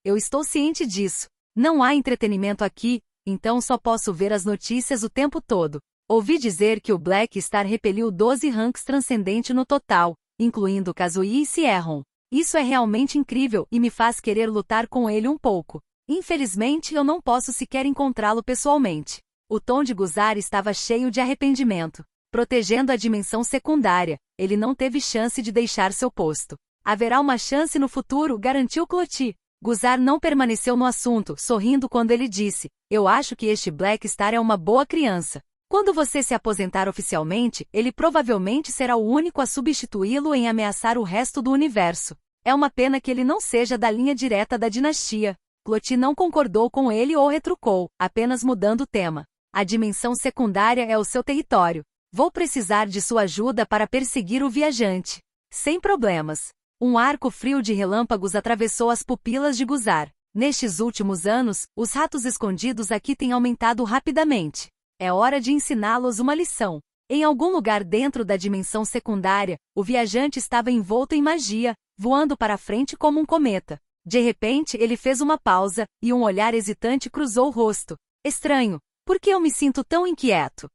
Eu estou ciente disso. Não há entretenimento aqui, então só posso ver as notícias o tempo todo. Ouvi dizer que o Black Star repeliu 12 ranks transcendente no total, incluindo Kazui e Sierron. Isso é realmente incrível e me faz querer lutar com ele um pouco. Infelizmente eu não posso sequer encontrá-lo pessoalmente. O tom de Guzar estava cheio de arrependimento. Protegendo a dimensão secundária, ele não teve chance de deixar seu posto. Haverá uma chance no futuro, garantiu Clotilde. Guzar não permaneceu no assunto, sorrindo quando ele disse: "Eu acho que este Black Star é uma boa criança. Quando você se aposentar oficialmente, ele provavelmente será o único a substituí-lo em ameaçar o resto do universo. É uma pena que ele não seja da linha direta da dinastia." Clotilde não concordou com ele ou retrucou, apenas mudando o tema. "A dimensão secundária é o seu território. Vou precisar de sua ajuda para perseguir o viajante." "Sem problemas." Um arco frio de relâmpagos atravessou as pupilas de Guzar. "Nestes últimos anos, os ratos escondidos aqui têm aumentado rapidamente. É hora de ensiná-los uma lição." Em algum lugar dentro da dimensão secundária, o viajante estava envolto em magia, voando para frente como um cometa. De repente, ele fez uma pausa, e um olhar hesitante cruzou o rosto. "Estranho. Por que eu me sinto tão inquieto?"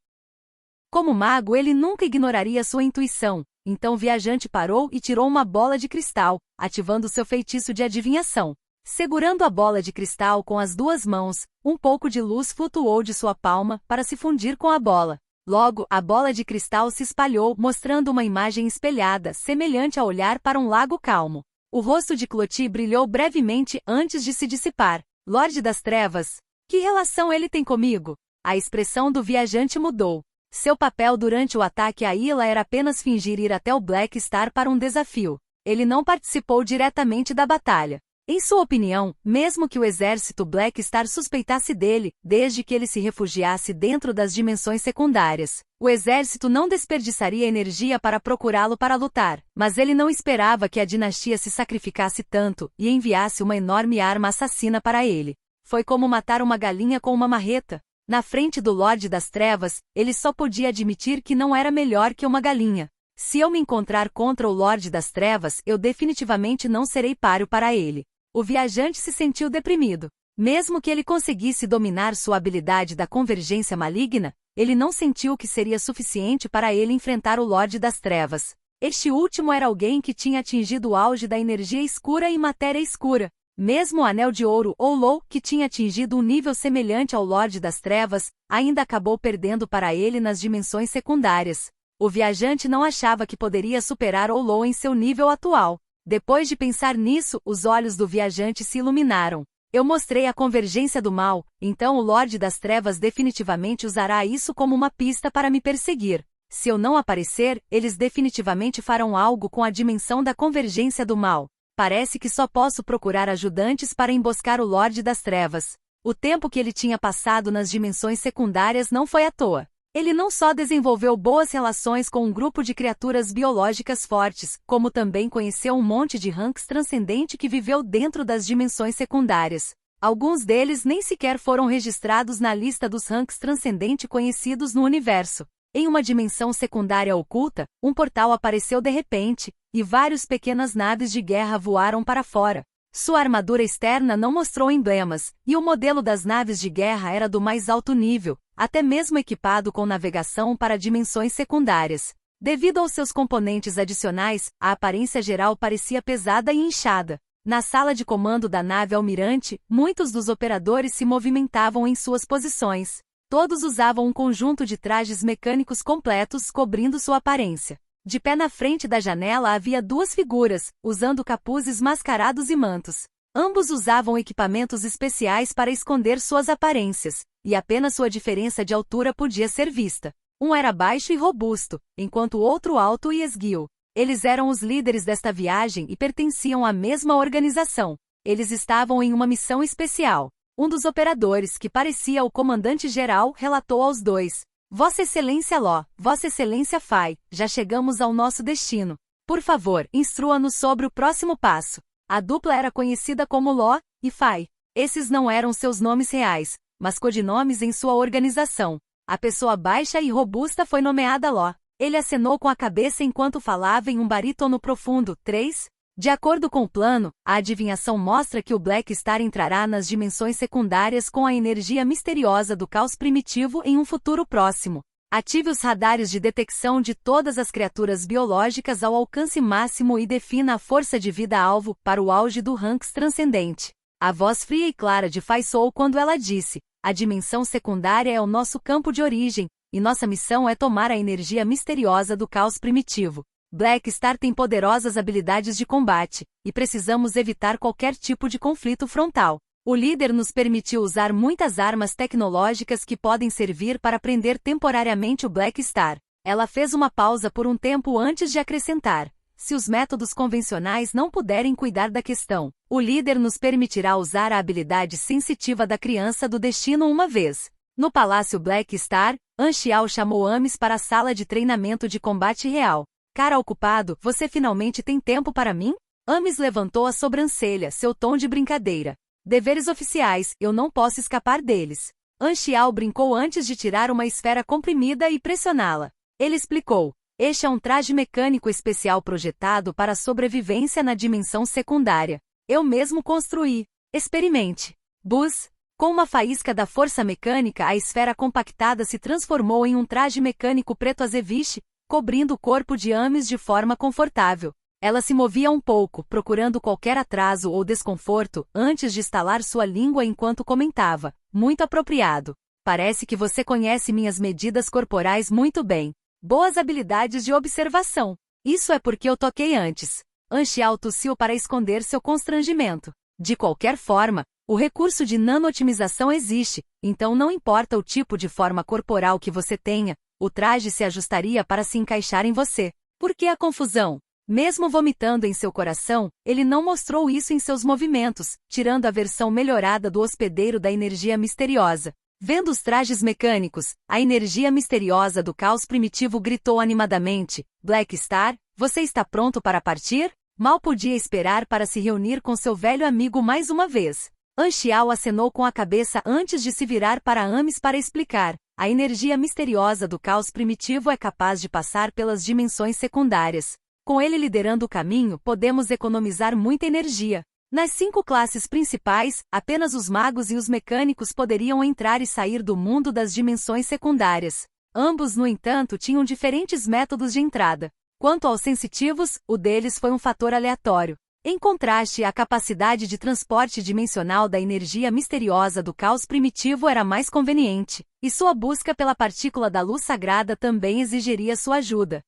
Como mago, ele nunca ignoraria sua intuição. Então o viajante parou e tirou uma bola de cristal, ativando seu feitiço de adivinhação. Segurando a bola de cristal com as duas mãos, um pouco de luz flutuou de sua palma para se fundir com a bola. Logo, a bola de cristal se espalhou, mostrando uma imagem espelhada, semelhante a olhar para um lago calmo. O rosto de Clotilde brilhou brevemente antes de se dissipar. "Lorde das Trevas? Que relação ele tem comigo?" A expressão do viajante mudou. Seu papel durante o ataque à ilha era apenas fingir ir até o Black Star para um desafio. Ele não participou diretamente da batalha. Em sua opinião, mesmo que o exército Black Star suspeitasse dele, desde que ele se refugiasse dentro das dimensões secundárias, o exército não desperdiçaria energia para procurá-lo para lutar, mas ele não esperava que a dinastia se sacrificasse tanto e enviasse uma enorme arma assassina para ele. Foi como matar uma galinha com uma marreta. Na frente do Lorde das Trevas, ele só podia admitir que não era melhor que uma galinha. "Se eu me encontrar contra o Lorde das Trevas, eu definitivamente não serei páreo para ele." O viajante se sentiu deprimido. Mesmo que ele conseguisse dominar sua habilidade da convergência maligna, ele não sentiu que seria suficiente para ele enfrentar o Lorde das Trevas. Este último era alguém que tinha atingido o auge da energia escura e matéria escura. Mesmo o Anel de Ouro ou Lou, que tinha atingido um nível semelhante ao Lorde das Trevas, ainda acabou perdendo para ele nas dimensões secundárias. O viajante não achava que poderia superar Lou em seu nível atual. Depois de pensar nisso, os olhos do viajante se iluminaram. "Eu mostrei a convergência do mal, então o Lorde das Trevas definitivamente usará isso como uma pista para me perseguir. Se eu não aparecer, eles definitivamente farão algo com a dimensão da convergência do mal. Parece que só posso procurar ajudantes para emboscar o Lorde das Trevas." O tempo que ele tinha passado nas dimensões secundárias não foi à toa. Ele não só desenvolveu boas relações com um grupo de criaturas biológicas fortes, como também conheceu um monte de ranks transcendente que viveu dentro das dimensões secundárias. Alguns deles nem sequer foram registrados na lista dos ranks transcendente conhecidos no universo. Em uma dimensão secundária oculta, um portal apareceu de repente, e várias pequenas naves de guerra voaram para fora. Sua armadura externa não mostrou emblemas, e o modelo das naves de guerra era do mais alto nível, até mesmo equipado com navegação para dimensões secundárias. Devido aos seus componentes adicionais, a aparência geral parecia pesada e inchada. Na sala de comando da nave Almirante, muitos dos operadores se movimentavam em suas posições. Todos usavam um conjunto de trajes mecânicos completos cobrindo sua aparência. De pé na frente da janela havia duas figuras, usando capuzes mascarados e mantos. Ambos usavam equipamentos especiais para esconder suas aparências, e apenas sua diferença de altura podia ser vista. Um era baixo e robusto, enquanto o outro alto e esguio. Eles eram os líderes desta viagem e pertenciam à mesma organização. Eles estavam em uma missão especial. Um dos operadores, que parecia o comandante-geral, relatou aos dois: "Vossa Excelência Ló, Vossa Excelência Fai, já chegamos ao nosso destino. Por favor, instrua-nos sobre o próximo passo." A dupla era conhecida como Ló e Fai. Esses não eram seus nomes reais, mas codinomes em sua organização. A pessoa baixa e robusta foi nomeada Ló. Ele acenou com a cabeça enquanto falava em um barítono profundo. 3. De acordo com o plano, a adivinhação mostra que o Black Star entrará nas dimensões secundárias com a energia misteriosa do caos primitivo em um futuro próximo. Ative os radares de detecção de todas as criaturas biológicas ao alcance máximo e defina a força de vida-alvo para o auge do ranks transcendente. A voz fria e clara de Fai soou quando ela disse: "A dimensão secundária é o nosso campo de origem, e nossa missão é tomar a energia misteriosa do caos primitivo." Black Star tem poderosas habilidades de combate, e precisamos evitar qualquer tipo de conflito frontal. O líder nos permitiu usar muitas armas tecnológicas que podem servir para prender temporariamente o Black Star. Ela fez uma pausa por um tempo antes de acrescentar: se os métodos convencionais não puderem cuidar da questão, o líder nos permitirá usar a habilidade sensitiva da criança do destino uma vez. No Palácio Black Star, Anxiao chamou Ames para a sala de treinamento de combate real. Cara ocupado, você finalmente tem tempo para mim? Ames levantou a sobrancelha, seu tom de brincadeira. Deveres oficiais, eu não posso escapar deles. Anxiao brincou antes de tirar uma esfera comprimida e pressioná-la. Ele explicou: este é um traje mecânico especial projetado para a sobrevivência na dimensão secundária. Eu mesmo construí. Experimente. Buzz. Com uma faísca da força mecânica, a esfera compactada se transformou em um traje mecânico preto azeviche, cobrindo o corpo de Ames de forma confortável. Ela se movia um pouco, procurando qualquer atraso ou desconforto, antes de estalar sua língua enquanto comentava: muito apropriado. Parece que você conhece minhas medidas corporais muito bem. Boas habilidades de observação. Isso é porque eu toquei antes. Anxiao tossiu para esconder seu constrangimento. De qualquer forma, o recurso de nano-otimização existe, então não importa o tipo de forma corporal que você tenha, o traje se ajustaria para se encaixar em você. Por que a confusão? Mesmo vomitando em seu coração, ele não mostrou isso em seus movimentos, tirando a versão melhorada do hospedeiro da energia misteriosa. Vendo os trajes mecânicos, a energia misteriosa do caos primitivo gritou animadamente: Black Star, você está pronto para partir? Mal podia esperar para se reunir com seu velho amigo mais uma vez. Anxiao acenou com a cabeça antes de se virar para Ames para explicar: a energia misteriosa do caos primitivo é capaz de passar pelas dimensões secundárias. Com ele liderando o caminho, podemos economizar muita energia. Nas 5 classes principais, apenas os magos e os mecânicos poderiam entrar e sair do mundo das dimensões secundárias. Ambos, no entanto, tinham diferentes métodos de entrada. Quanto aos sensitivos, o deles foi um fator aleatório. Em contraste, a capacidade de transporte dimensional da energia misteriosa do caos primitivo era mais conveniente, e sua busca pela partícula da luz sagrada também exigiria sua ajuda.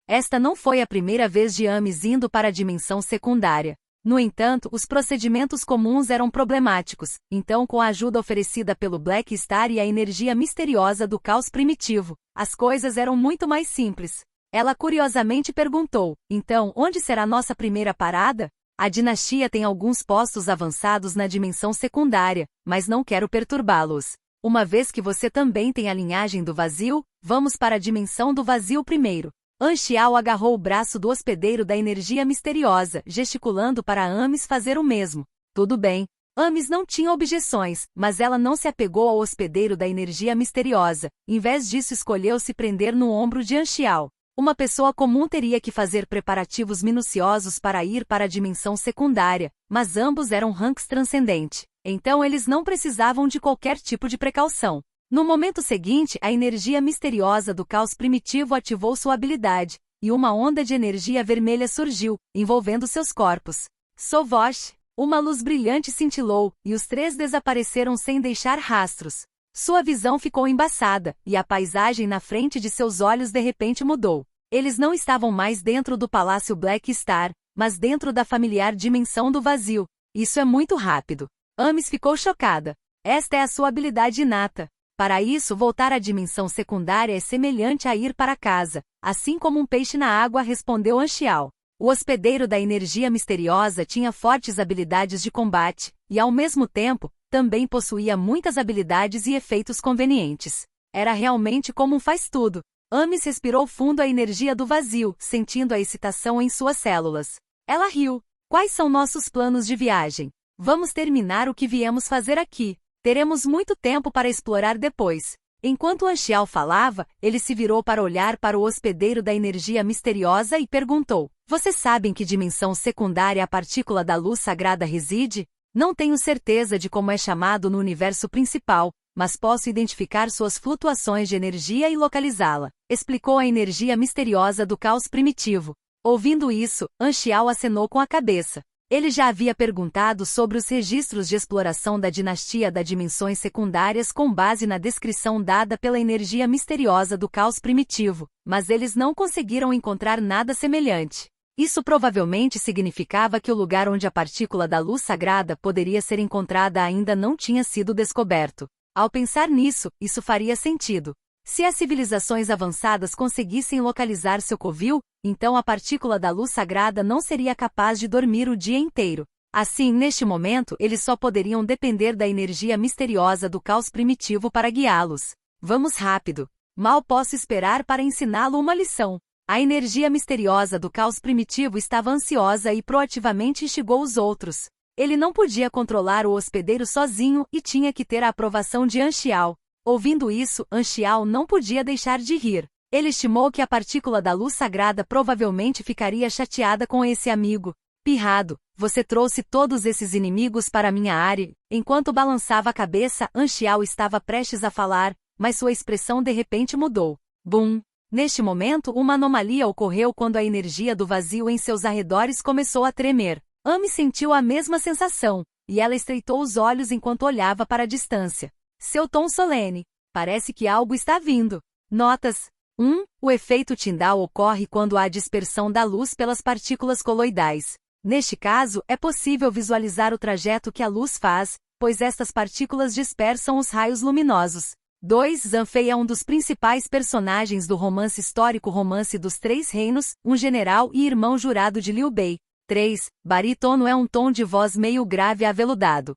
Esta não foi a primeira vez de Ames indo para a dimensão secundária. No entanto, os procedimentos comuns eram problemáticos, então com a ajuda oferecida pelo Black Star e a energia misteriosa do caos primitivo, as coisas eram muito mais simples. Ela curiosamente perguntou: então, onde será nossa primeira parada? A dinastia tem alguns postos avançados na dimensão secundária, mas não quero perturbá-los. Uma vez que você também tem a linhagem do vazio, vamos para a dimensão do vazio primeiro. Anxiao agarrou o braço do hospedeiro da energia misteriosa, gesticulando para Ames fazer o mesmo. Tudo bem. Ames não tinha objeções, mas ela não se apegou ao hospedeiro da energia misteriosa. Em vez disso, escolheu se prender no ombro de Anxiao. Uma pessoa comum teria que fazer preparativos minuciosos para ir para a dimensão secundária, mas ambos eram ranks transcendentes. Então eles não precisavam de qualquer tipo de precaução. No momento seguinte, a energia misteriosa do caos primitivo ativou sua habilidade, e uma onda de energia vermelha surgiu, envolvendo seus corpos. Sovosh! Uma luz brilhante cintilou, e os 3 desapareceram sem deixar rastros. Sua visão ficou embaçada, e a paisagem na frente de seus olhos de repente mudou. Eles não estavam mais dentro do Palácio Black Star, mas dentro da familiar dimensão do vazio. Isso é muito rápido. Ames ficou chocada. Esta é a sua habilidade inata. Para isso, voltar à dimensão secundária é semelhante a ir para casa, assim como um peixe na água, respondeu Anxiao. O hospedeiro da energia misteriosa tinha fortes habilidades de combate, e ao mesmo tempo, também possuía muitas habilidades e efeitos convenientes. Era realmente como um faz-tudo. Ames respirou fundo a energia do vazio, sentindo a excitação em suas células. Ela riu. Quais são nossos planos de viagem? Vamos terminar o que viemos fazer aqui. Teremos muito tempo para explorar depois. Enquanto Anxiao falava, ele se virou para olhar para o hospedeiro da energia misteriosa e perguntou: vocês sabem que dimensão secundária a partícula da luz sagrada reside? Não tenho certeza de como é chamado no universo principal, mas posso identificar suas flutuações de energia e localizá-la, explicou a energia misteriosa do caos primitivo. Ouvindo isso, Anxiao acenou com a cabeça. Ele já havia perguntado sobre os registros de exploração da dinastia das dimensões secundárias com base na descrição dada pela energia misteriosa do caos primitivo, mas eles não conseguiram encontrar nada semelhante. Isso provavelmente significava que o lugar onde a partícula da luz sagrada poderia ser encontrada ainda não tinha sido descoberto. Ao pensar nisso, isso faria sentido. Se as civilizações avançadas conseguissem localizar seu covil, então a partícula da luz sagrada não seria capaz de dormir o dia inteiro. Assim, neste momento, eles só poderiam depender da energia misteriosa do caos primitivo para guiá-los. Vamos rápido. Mal posso esperar para ensiná-lo uma lição. A energia misteriosa do caos primitivo estava ansiosa e proativamente instigou os outros. Ele não podia controlar o hospedeiro sozinho e tinha que ter a aprovação de Anxiao. Ouvindo isso, Anxiao não podia deixar de rir. Ele estimou que a partícula da luz sagrada provavelmente ficaria chateada com esse amigo. Pirrado, você trouxe todos esses inimigos para minha área. Enquanto balançava a cabeça, Anxiao estava prestes a falar, mas sua expressão de repente mudou. Bum! Neste momento, uma anomalia ocorreu quando a energia do vazio em seus arredores começou a tremer. Amy sentiu a mesma sensação, e ela estreitou os olhos enquanto olhava para a distância. Seu tom solene. Parece que algo está vindo. Notas. 1. O efeito Tyndall ocorre quando há dispersão da luz pelas partículas coloidais. Neste caso, é possível visualizar o trajeto que a luz faz, pois estas partículas dispersam os raios luminosos. 2. Zanfei é um dos principais personagens do romance histórico Romance dos Três Reinos, um general e irmão jurado de Liu Bei. 3. Barítono é um tom de voz meio grave e aveludado.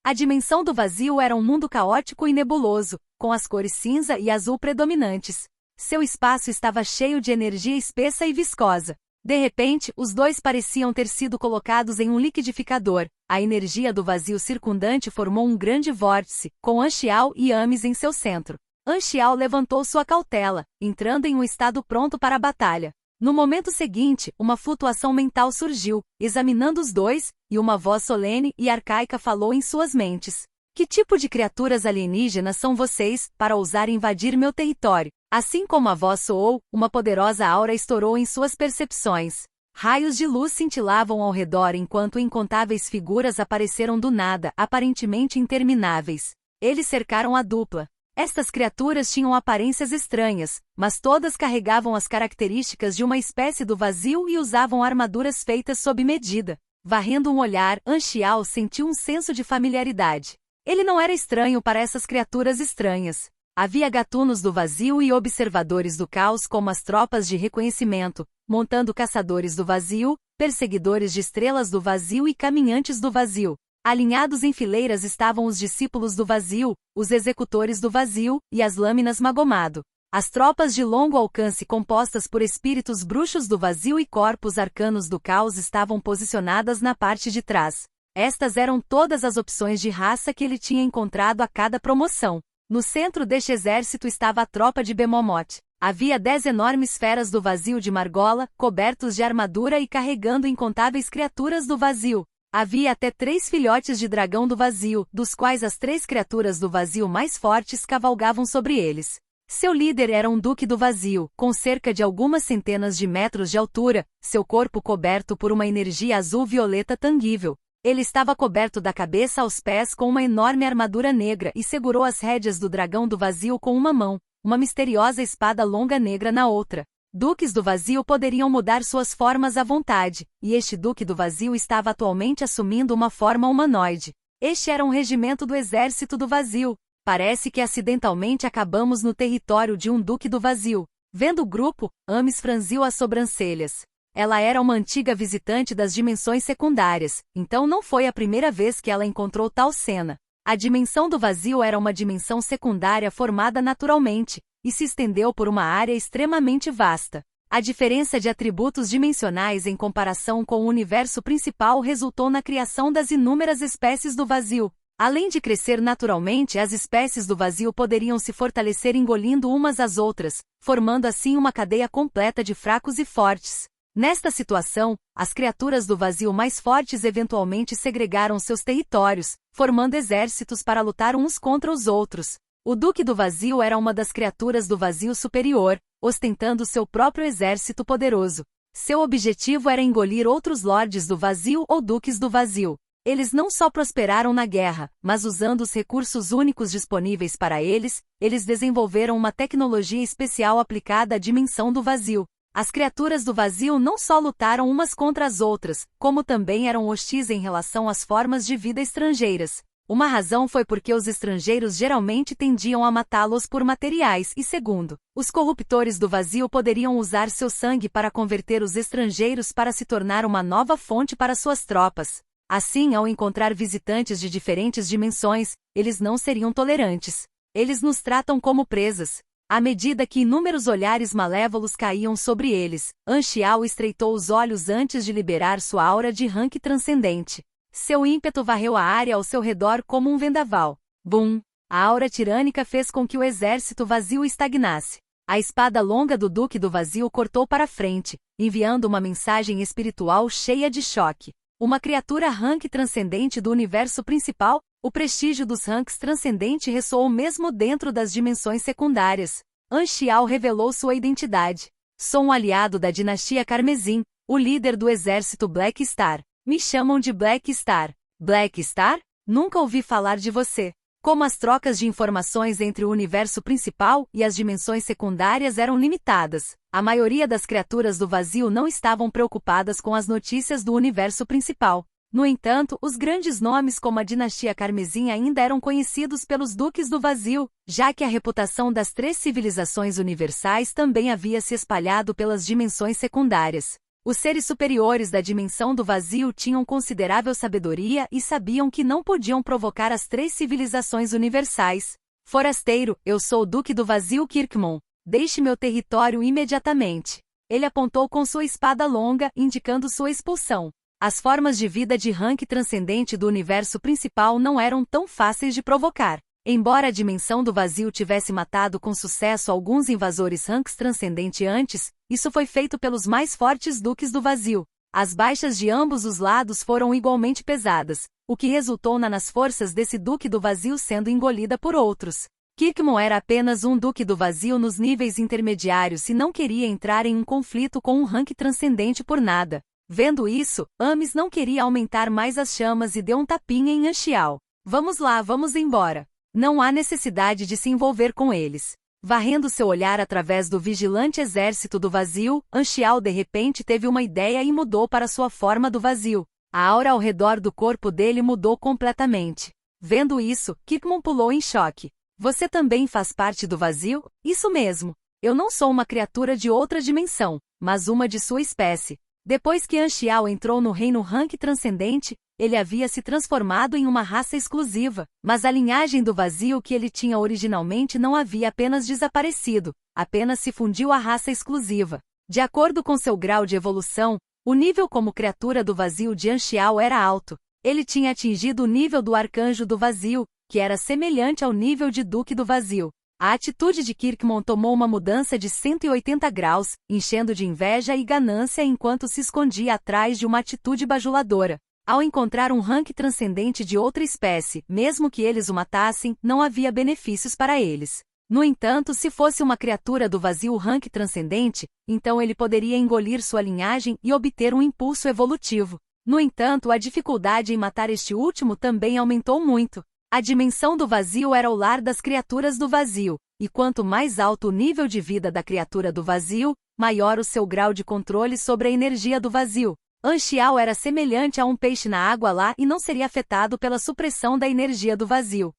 A dimensão do vazio era um mundo caótico e nebuloso, com as cores cinza e azul predominantes. Seu espaço estava cheio de energia espessa e viscosa. De repente, os dois pareciam ter sido colocados em um liquidificador. A energia do vazio circundante formou um grande vórtice, com Anxiao e Amis em seu centro. Anxiao levantou sua cautela, entrando em um estado pronto para a batalha. No momento seguinte, uma flutuação mental surgiu, examinando os dois, e uma voz solene e arcaica falou em suas mentes. Que tipo de criaturas alienígenas são vocês, para ousar invadir meu território? Assim como a voz soou, uma poderosa aura estourou em suas percepções. Raios de luz cintilavam ao redor enquanto incontáveis figuras apareceram do nada, aparentemente intermináveis. Eles cercaram a dupla. Estas criaturas tinham aparências estranhas, mas todas carregavam as características de uma espécie do vazio e usavam armaduras feitas sob medida. Varrendo um olhar, Anxiao sentiu um senso de familiaridade. Ele não era estranho para essas criaturas estranhas. Havia gatunos do vazio e observadores do caos como as tropas de reconhecimento, montando caçadores do vazio, perseguidores de estrelas do vazio e caminhantes do vazio. Alinhados em fileiras estavam os discípulos do vazio, os executores do vazio, e as lâminas Magomado. As tropas de longo alcance compostas por espíritos bruxos do vazio e corpos arcanos do caos estavam posicionadas na parte de trás. Estas eram todas as opções de raça que ele tinha encontrado a cada promoção. No centro deste exército estava a tropa de Bemomote. Havia 10 enormes feras do vazio de Margola, cobertos de armadura e carregando incontáveis criaturas do vazio. Havia até 3 filhotes de dragão do vazio, dos quais as 3 criaturas do vazio mais fortes cavalgavam sobre eles. Seu líder era um duque do vazio, com cerca de algumas centenas de metros de altura, seu corpo coberto por uma energia azul-violeta tangível. Ele estava coberto da cabeça aos pés com uma enorme armadura negra e segurou as rédeas do dragão do vazio com uma mão, uma misteriosa espada longa negra na outra. Duques do vazio poderiam mudar suas formas à vontade, e este duque do vazio estava atualmente assumindo uma forma humanoide. Este era um regimento do exército do vazio. Parece que acidentalmente acabamos no território de um duque do vazio. Vendo o grupo, Amis franziu as sobrancelhas. Ela era uma antiga visitante das dimensões secundárias, então não foi a primeira vez que ela encontrou tal cena. A dimensão do vazio era uma dimensão secundária formada naturalmente, e se estendeu por uma área extremamente vasta. A diferença de atributos dimensionais em comparação com o universo principal resultou na criação das inúmeras espécies do vazio. Além de crescer naturalmente, as espécies do vazio poderiam se fortalecer engolindo umas às outras, formando assim uma cadeia completa de fracos e fortes. Nesta situação, as criaturas do vazio mais fortes eventualmente segregaram seus territórios, formando exércitos para lutar uns contra os outros. O Duque do Vazio era uma das criaturas do vazio superior, ostentando seu próprio exército poderoso. Seu objetivo era engolir outros lordes do vazio ou duques do vazio. Eles não só prosperaram na guerra, mas usando os recursos únicos disponíveis para eles, eles desenvolveram uma tecnologia especial aplicada à dimensão do vazio. As criaturas do vazio não só lutaram umas contra as outras, como também eram hostis em relação às formas de vida estrangeiras. Uma razão foi porque os estrangeiros geralmente tendiam a matá-los por materiais e segundo, os corruptores do vazio poderiam usar seu sangue para converter os estrangeiros para se tornar uma nova fonte para suas tropas. Assim, ao encontrar visitantes de diferentes dimensões, eles não seriam tolerantes. Eles nos tratam como presas. À medida que inúmeros olhares malévolos caíam sobre eles, Anxiao estreitou os olhos antes de liberar sua aura de rank transcendente. Seu ímpeto varreu a área ao seu redor como um vendaval. Bum! A aura tirânica fez com que o exército vazio estagnasse. A espada longa do Duque do Vazio cortou para frente, enviando uma mensagem espiritual cheia de choque. Uma criatura rank transcendente do universo principal, o prestígio dos ranks transcendente ressoou mesmo dentro das dimensões secundárias. Anxiao revelou sua identidade. Sou um aliado da dinastia Carmesim, o líder do exército Black Star. Me chamam de Black Star. Black Star? Nunca ouvi falar de você. Como as trocas de informações entre o universo principal e as dimensões secundárias eram limitadas, a maioria das criaturas do vazio não estavam preocupadas com as notícias do universo principal. No entanto, os grandes nomes como a dinastia Carmesim ainda eram conhecidos pelos duques do vazio, já que a reputação das 3 civilizações universais também havia se espalhado pelas dimensões secundárias. Os seres superiores da dimensão do vazio tinham considerável sabedoria e sabiam que não podiam provocar as 3 civilizações universais. Forasteiro, eu sou o Duque do Vazio Kirkmon. Deixe meu território imediatamente. Ele apontou com sua espada longa, indicando sua expulsão. As formas de vida de rank transcendente do universo principal não eram tão fáceis de provocar. Embora a dimensão do vazio tivesse matado com sucesso alguns invasores ranks transcendente antes, isso foi feito pelos mais fortes duques do vazio. As baixas de ambos os lados foram igualmente pesadas, o que resultou nas forças desse duque do vazio sendo engolida por outros. Kirkmon era apenas um duque do vazio nos níveis intermediários e não queria entrar em um conflito com um rank transcendente por nada. Vendo isso, Amis não queria aumentar mais as chamas e deu um tapinha em Anxiao. Vamos lá, vamos embora. Não há necessidade de se envolver com eles. Varrendo seu olhar através do vigilante exército do vazio, Anxiao de repente teve uma ideia e mudou para sua forma do vazio. A aura ao redor do corpo dele mudou completamente. Vendo isso, Kirkmon pulou em choque. Você também faz parte do vazio? Isso mesmo. Eu não sou uma criatura de outra dimensão, mas uma de sua espécie. Depois que Anxiao entrou no reino rank transcendente, ele havia se transformado em uma raça exclusiva, mas a linhagem do vazio que ele tinha originalmente não havia apenas desaparecido, apenas se fundiu à raça exclusiva. De acordo com seu grau de evolução, o nível como criatura do vazio de Anxiao era alto. Ele tinha atingido o nível do arcanjo do vazio, que era semelhante ao nível de duque do vazio. A atitude de Kirkmon tomou uma mudança de 180 graus, enchendo de inveja e ganância enquanto se escondia atrás de uma atitude bajuladora. Ao encontrar um rank transcendente de outra espécie, mesmo que eles o matassem, não havia benefícios para eles. No entanto, se fosse uma criatura do vazio rank transcendente, então ele poderia engolir sua linhagem e obter um impulso evolutivo. No entanto, a dificuldade em matar este último também aumentou muito. A dimensão do vazio era o lar das criaturas do vazio, e quanto mais alto o nível de vida da criatura do vazio, maior o seu grau de controle sobre a energia do vazio. Anxiao era semelhante a um peixe na água lá e não seria afetado pela supressão da energia do vazio.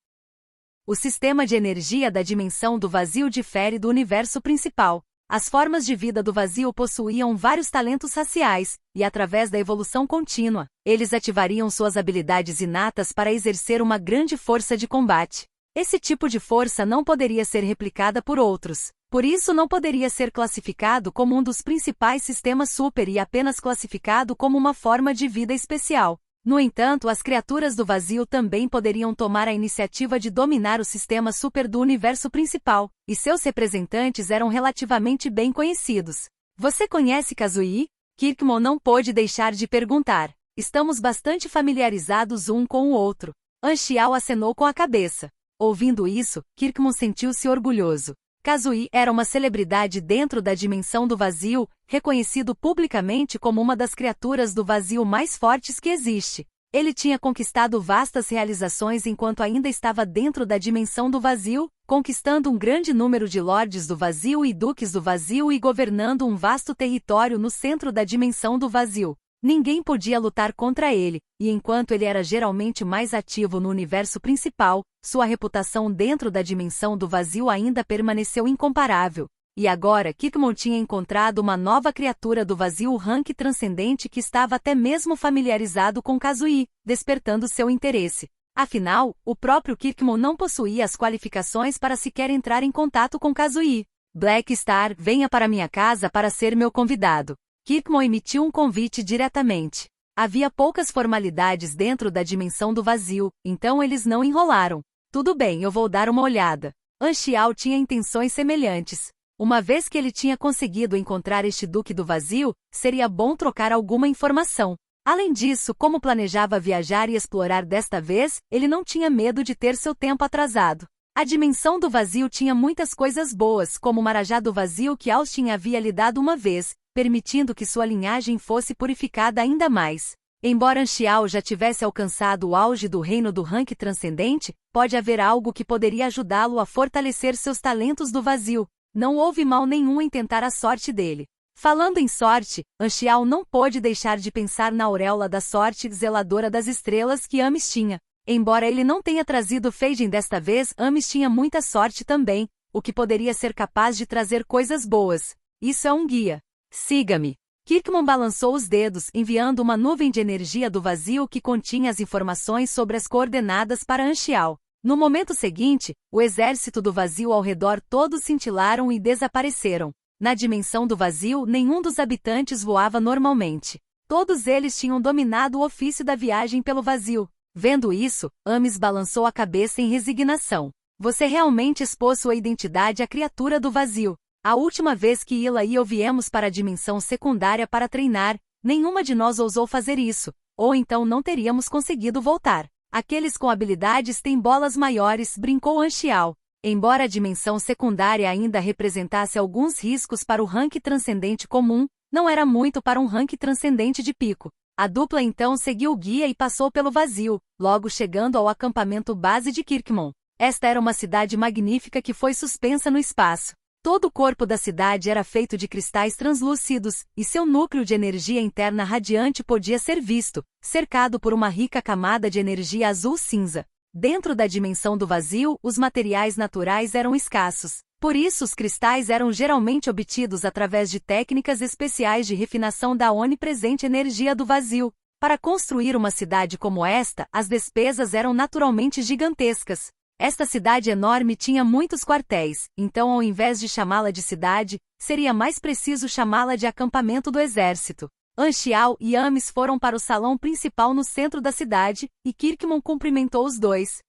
O sistema de energia da dimensão do vazio difere do universo principal. As formas de vida do vazio possuíam vários talentos raciais, e através da evolução contínua, eles ativariam suas habilidades inatas para exercer uma grande força de combate. Esse tipo de força não poderia ser replicada por outros, por isso não poderia ser classificado como um dos principais sistemas super e apenas classificado como uma forma de vida especial. No entanto, as criaturas do vazio também poderiam tomar a iniciativa de dominar o sistema super do universo principal, e seus representantes eram relativamente bem conhecidos. Você conhece Kazui? Kirkmon não pôde deixar de perguntar. Estamos bastante familiarizados um com o outro. Anxiao acenou com a cabeça. Ouvindo isso, Kirkmon sentiu-se orgulhoso. Kazui era uma celebridade dentro da dimensão do vazio, reconhecido publicamente como uma das criaturas do vazio mais fortes que existe. Ele tinha conquistado vastas realizações enquanto ainda estava dentro da dimensão do vazio, conquistando um grande número de lordes do vazio e duques do vazio e governando um vasto território no centro da dimensão do vazio. Ninguém podia lutar contra ele, e enquanto ele era geralmente mais ativo no universo principal, sua reputação dentro da dimensão do vazio ainda permaneceu incomparável. E agora Kirkman tinha encontrado uma nova criatura do vazio rank transcendente que estava até mesmo familiarizado com Kazui, despertando seu interesse. Afinal, o próprio Kirkman não possuía as qualificações para sequer entrar em contato com Kazui. Black Star, venha para minha casa para ser meu convidado. Kirkman emitiu um convite diretamente. Havia poucas formalidades dentro da dimensão do vazio, então eles não enrolaram. Tudo bem, eu vou dar uma olhada. Anxiao tinha intenções semelhantes. Uma vez que ele tinha conseguido encontrar este Duque do Vazio, seria bom trocar alguma informação. Além disso, como planejava viajar e explorar desta vez, ele não tinha medo de ter seu tempo atrasado. A dimensão do vazio tinha muitas coisas boas, como o Marajá do Vazio que Austin havia lhe dado uma vez, permitindo que sua linhagem fosse purificada ainda mais. Embora Anxiao já tivesse alcançado o auge do reino do rank transcendente, pode haver algo que poderia ajudá-lo a fortalecer seus talentos do vazio. Não houve mal nenhum em tentar a sorte dele. Falando em sorte, Anxiao não pôde deixar de pensar na auréola da sorte zeladora das estrelas que Amis tinha. Embora ele não tenha trazido Feijin desta vez, Amis tinha muita sorte também, o que poderia ser capaz de trazer coisas boas. Isso é um guia. Siga-me. Kirkman balançou os dedos, enviando uma nuvem de energia do vazio que continha as informações sobre as coordenadas para Anxiao. No momento seguinte, o exército do vazio ao redor todos cintilaram e desapareceram. Na dimensão do vazio, nenhum dos habitantes voava normalmente. Todos eles tinham dominado o ofício da viagem pelo vazio. Vendo isso, Amis balançou a cabeça em resignação. Você realmente expôs sua identidade à criatura do vazio. A última vez que Ila e eu viemos para a dimensão secundária para treinar, nenhuma de nós ousou fazer isso, ou então não teríamos conseguido voltar. Aqueles com habilidades têm bolas maiores, brincou Anxiao. Embora a dimensão secundária ainda representasse alguns riscos para o rank transcendente comum, não era muito para um rank transcendente de pico. A dupla então seguiu o guia e passou pelo vazio, logo chegando ao acampamento base de Kirkman. Esta era uma cidade magnífica que foi suspensa no espaço. Todo o corpo da cidade era feito de cristais translúcidos, e seu núcleo de energia interna radiante podia ser visto, cercado por uma rica camada de energia azul-cinza. Dentro da dimensão do vazio, os materiais naturais eram escassos. Por isso os cristais eram geralmente obtidos através de técnicas especiais de refinação da onipresente energia do vazio. Para construir uma cidade como esta, as despesas eram naturalmente gigantescas. Esta cidade enorme tinha muitos quartéis, então ao invés de chamá-la de cidade, seria mais preciso chamá-la de acampamento do exército. Anxiao e Amis foram para o salão principal no centro da cidade, e Kirkman cumprimentou os dois.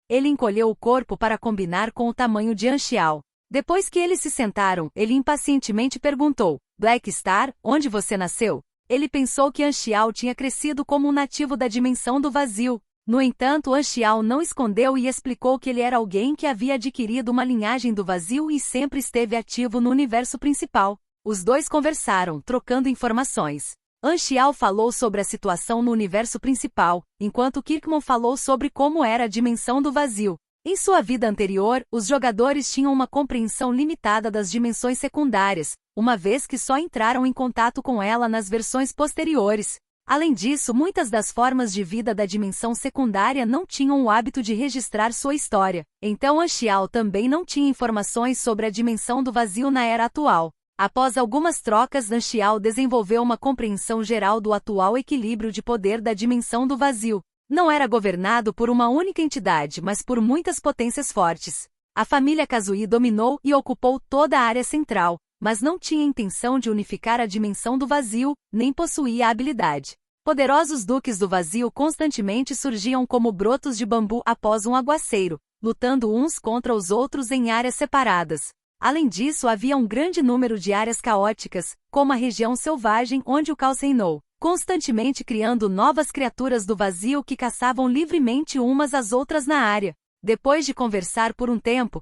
Ele encolheu o corpo para combinar com o tamanho de Anxiao. Depois que eles se sentaram, ele impacientemente perguntou, Black Star, onde você nasceu? Ele pensou que Anxiao tinha crescido como um nativo da dimensão do vazio. No entanto, Anxiao não escondeu e explicou que ele era alguém que havia adquirido uma linhagem do vazio e sempre esteve ativo no universo principal. Os dois conversaram, trocando informações. Anxiao falou sobre a situação no universo principal, enquanto Kirkman falou sobre como era a dimensão do vazio. Em sua vida anterior, os jogadores tinham uma compreensão limitada das dimensões secundárias, uma vez que só entraram em contato com ela nas versões posteriores. Além disso, muitas das formas de vida da dimensão secundária não tinham o hábito de registrar sua história. Então Anxiao também não tinha informações sobre a dimensão do vazio na era atual. Após algumas trocas, Anxiao desenvolveu uma compreensão geral do atual equilíbrio de poder da dimensão do vazio. Não era governado por uma única entidade, mas por muitas potências fortes. A família Kazui dominou e ocupou toda a área central, mas não tinha intenção de unificar a dimensão do vazio, nem possuía a habilidade. Poderosos duques do vazio constantemente surgiam como brotos de bambu após um aguaceiro, lutando uns contra os outros em áreas separadas. Além disso, havia um grande número de áreas caóticas, como a região selvagem onde o caos reinou, constantemente criando novas criaturas do vazio que caçavam livremente umas às outras na área. Depois de conversar por um tempo,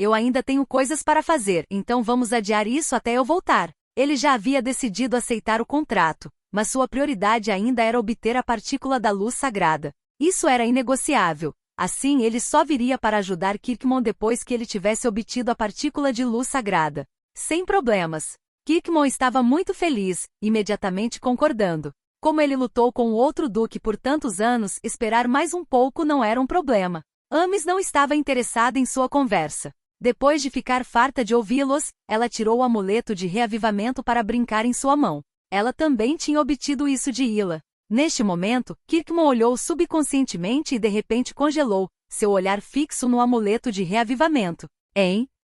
eu ainda tenho coisas para fazer, então vamos adiar isso até eu voltar. Ele já havia decidido aceitar o contrato, mas sua prioridade ainda era obter a partícula da luz sagrada. Isso era inegociável. Assim ele só viria para ajudar Kirkman depois que ele tivesse obtido a partícula de luz sagrada. Sem problemas. Kirkman estava muito feliz, imediatamente concordando. Como ele lutou com o outro duque por tantos anos, esperar mais um pouco não era um problema. Amis não estava interessada em sua conversa. Depois de ficar farta de ouvi-los, ela tirou o amuleto de reavivamento para brincar em sua mão. Ela também tinha obtido isso de Ila. Neste momento, Kirkman olhou subconscientemente e de repente congelou, seu olhar fixo no amuleto de reavivamento.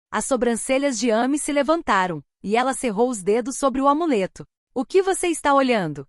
As sobrancelhas de Amy se levantaram, e ela cerrou os dedos sobre o amuleto. O que você está olhando?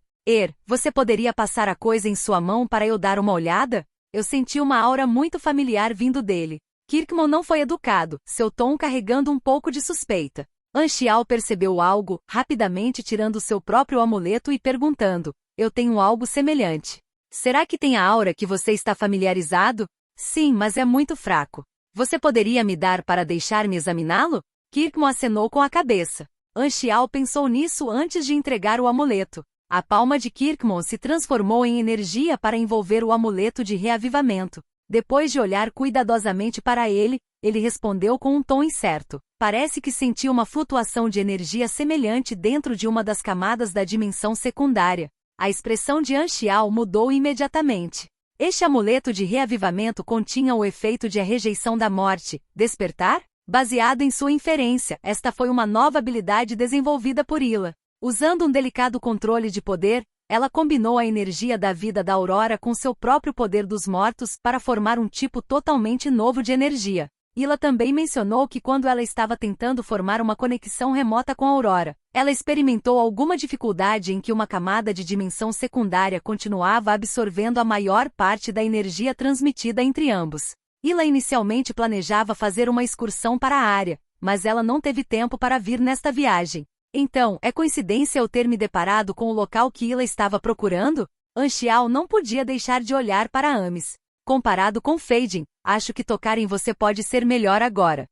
Você poderia passar a coisa em sua mão para eu dar uma olhada? Eu senti uma aura muito familiar vindo dele. Kirkman não foi educado, seu tom carregando um pouco de suspeita. Anxial percebeu algo, rapidamente tirando seu próprio amuleto e perguntando, eu tenho algo semelhante. Será que tem a aura que você está familiarizado? Sim, mas é muito fraco. Você poderia me dar para deixar-me examiná-lo? Kirkman acenou com a cabeça. Anxial pensou nisso antes de entregar o amuleto. A palma de Kirkman se transformou em energia para envolver o amuleto de reavivamento. Depois de olhar cuidadosamente para ele, ele respondeu com um tom incerto. Parece que sentiu uma flutuação de energia semelhante dentro de uma das camadas da dimensão secundária. A expressão de Anxial mudou imediatamente. Este amuleto de reavivamento continha o efeito de a rejeição da morte, despertar? Baseado em sua inferência, esta foi uma nova habilidade desenvolvida por Ila. Usando um delicado controle de poder, ela combinou a energia da vida da Aurora com seu próprio poder dos mortos para formar um tipo totalmente novo de energia. Ila também mencionou que quando ela estava tentando formar uma conexão remota com a Aurora, ela experimentou alguma dificuldade em que uma camada de dimensão secundária continuava absorvendo a maior parte da energia transmitida entre ambos. Ila inicialmente planejava fazer uma excursão para a área, mas ela não teve tempo para vir nesta viagem. Então, é coincidência eu ter me deparado com o local que Ila estava procurando? Anxial não podia deixar de olhar para Amis. Comparado com Feijin, acho que tocar em você pode ser melhor agora.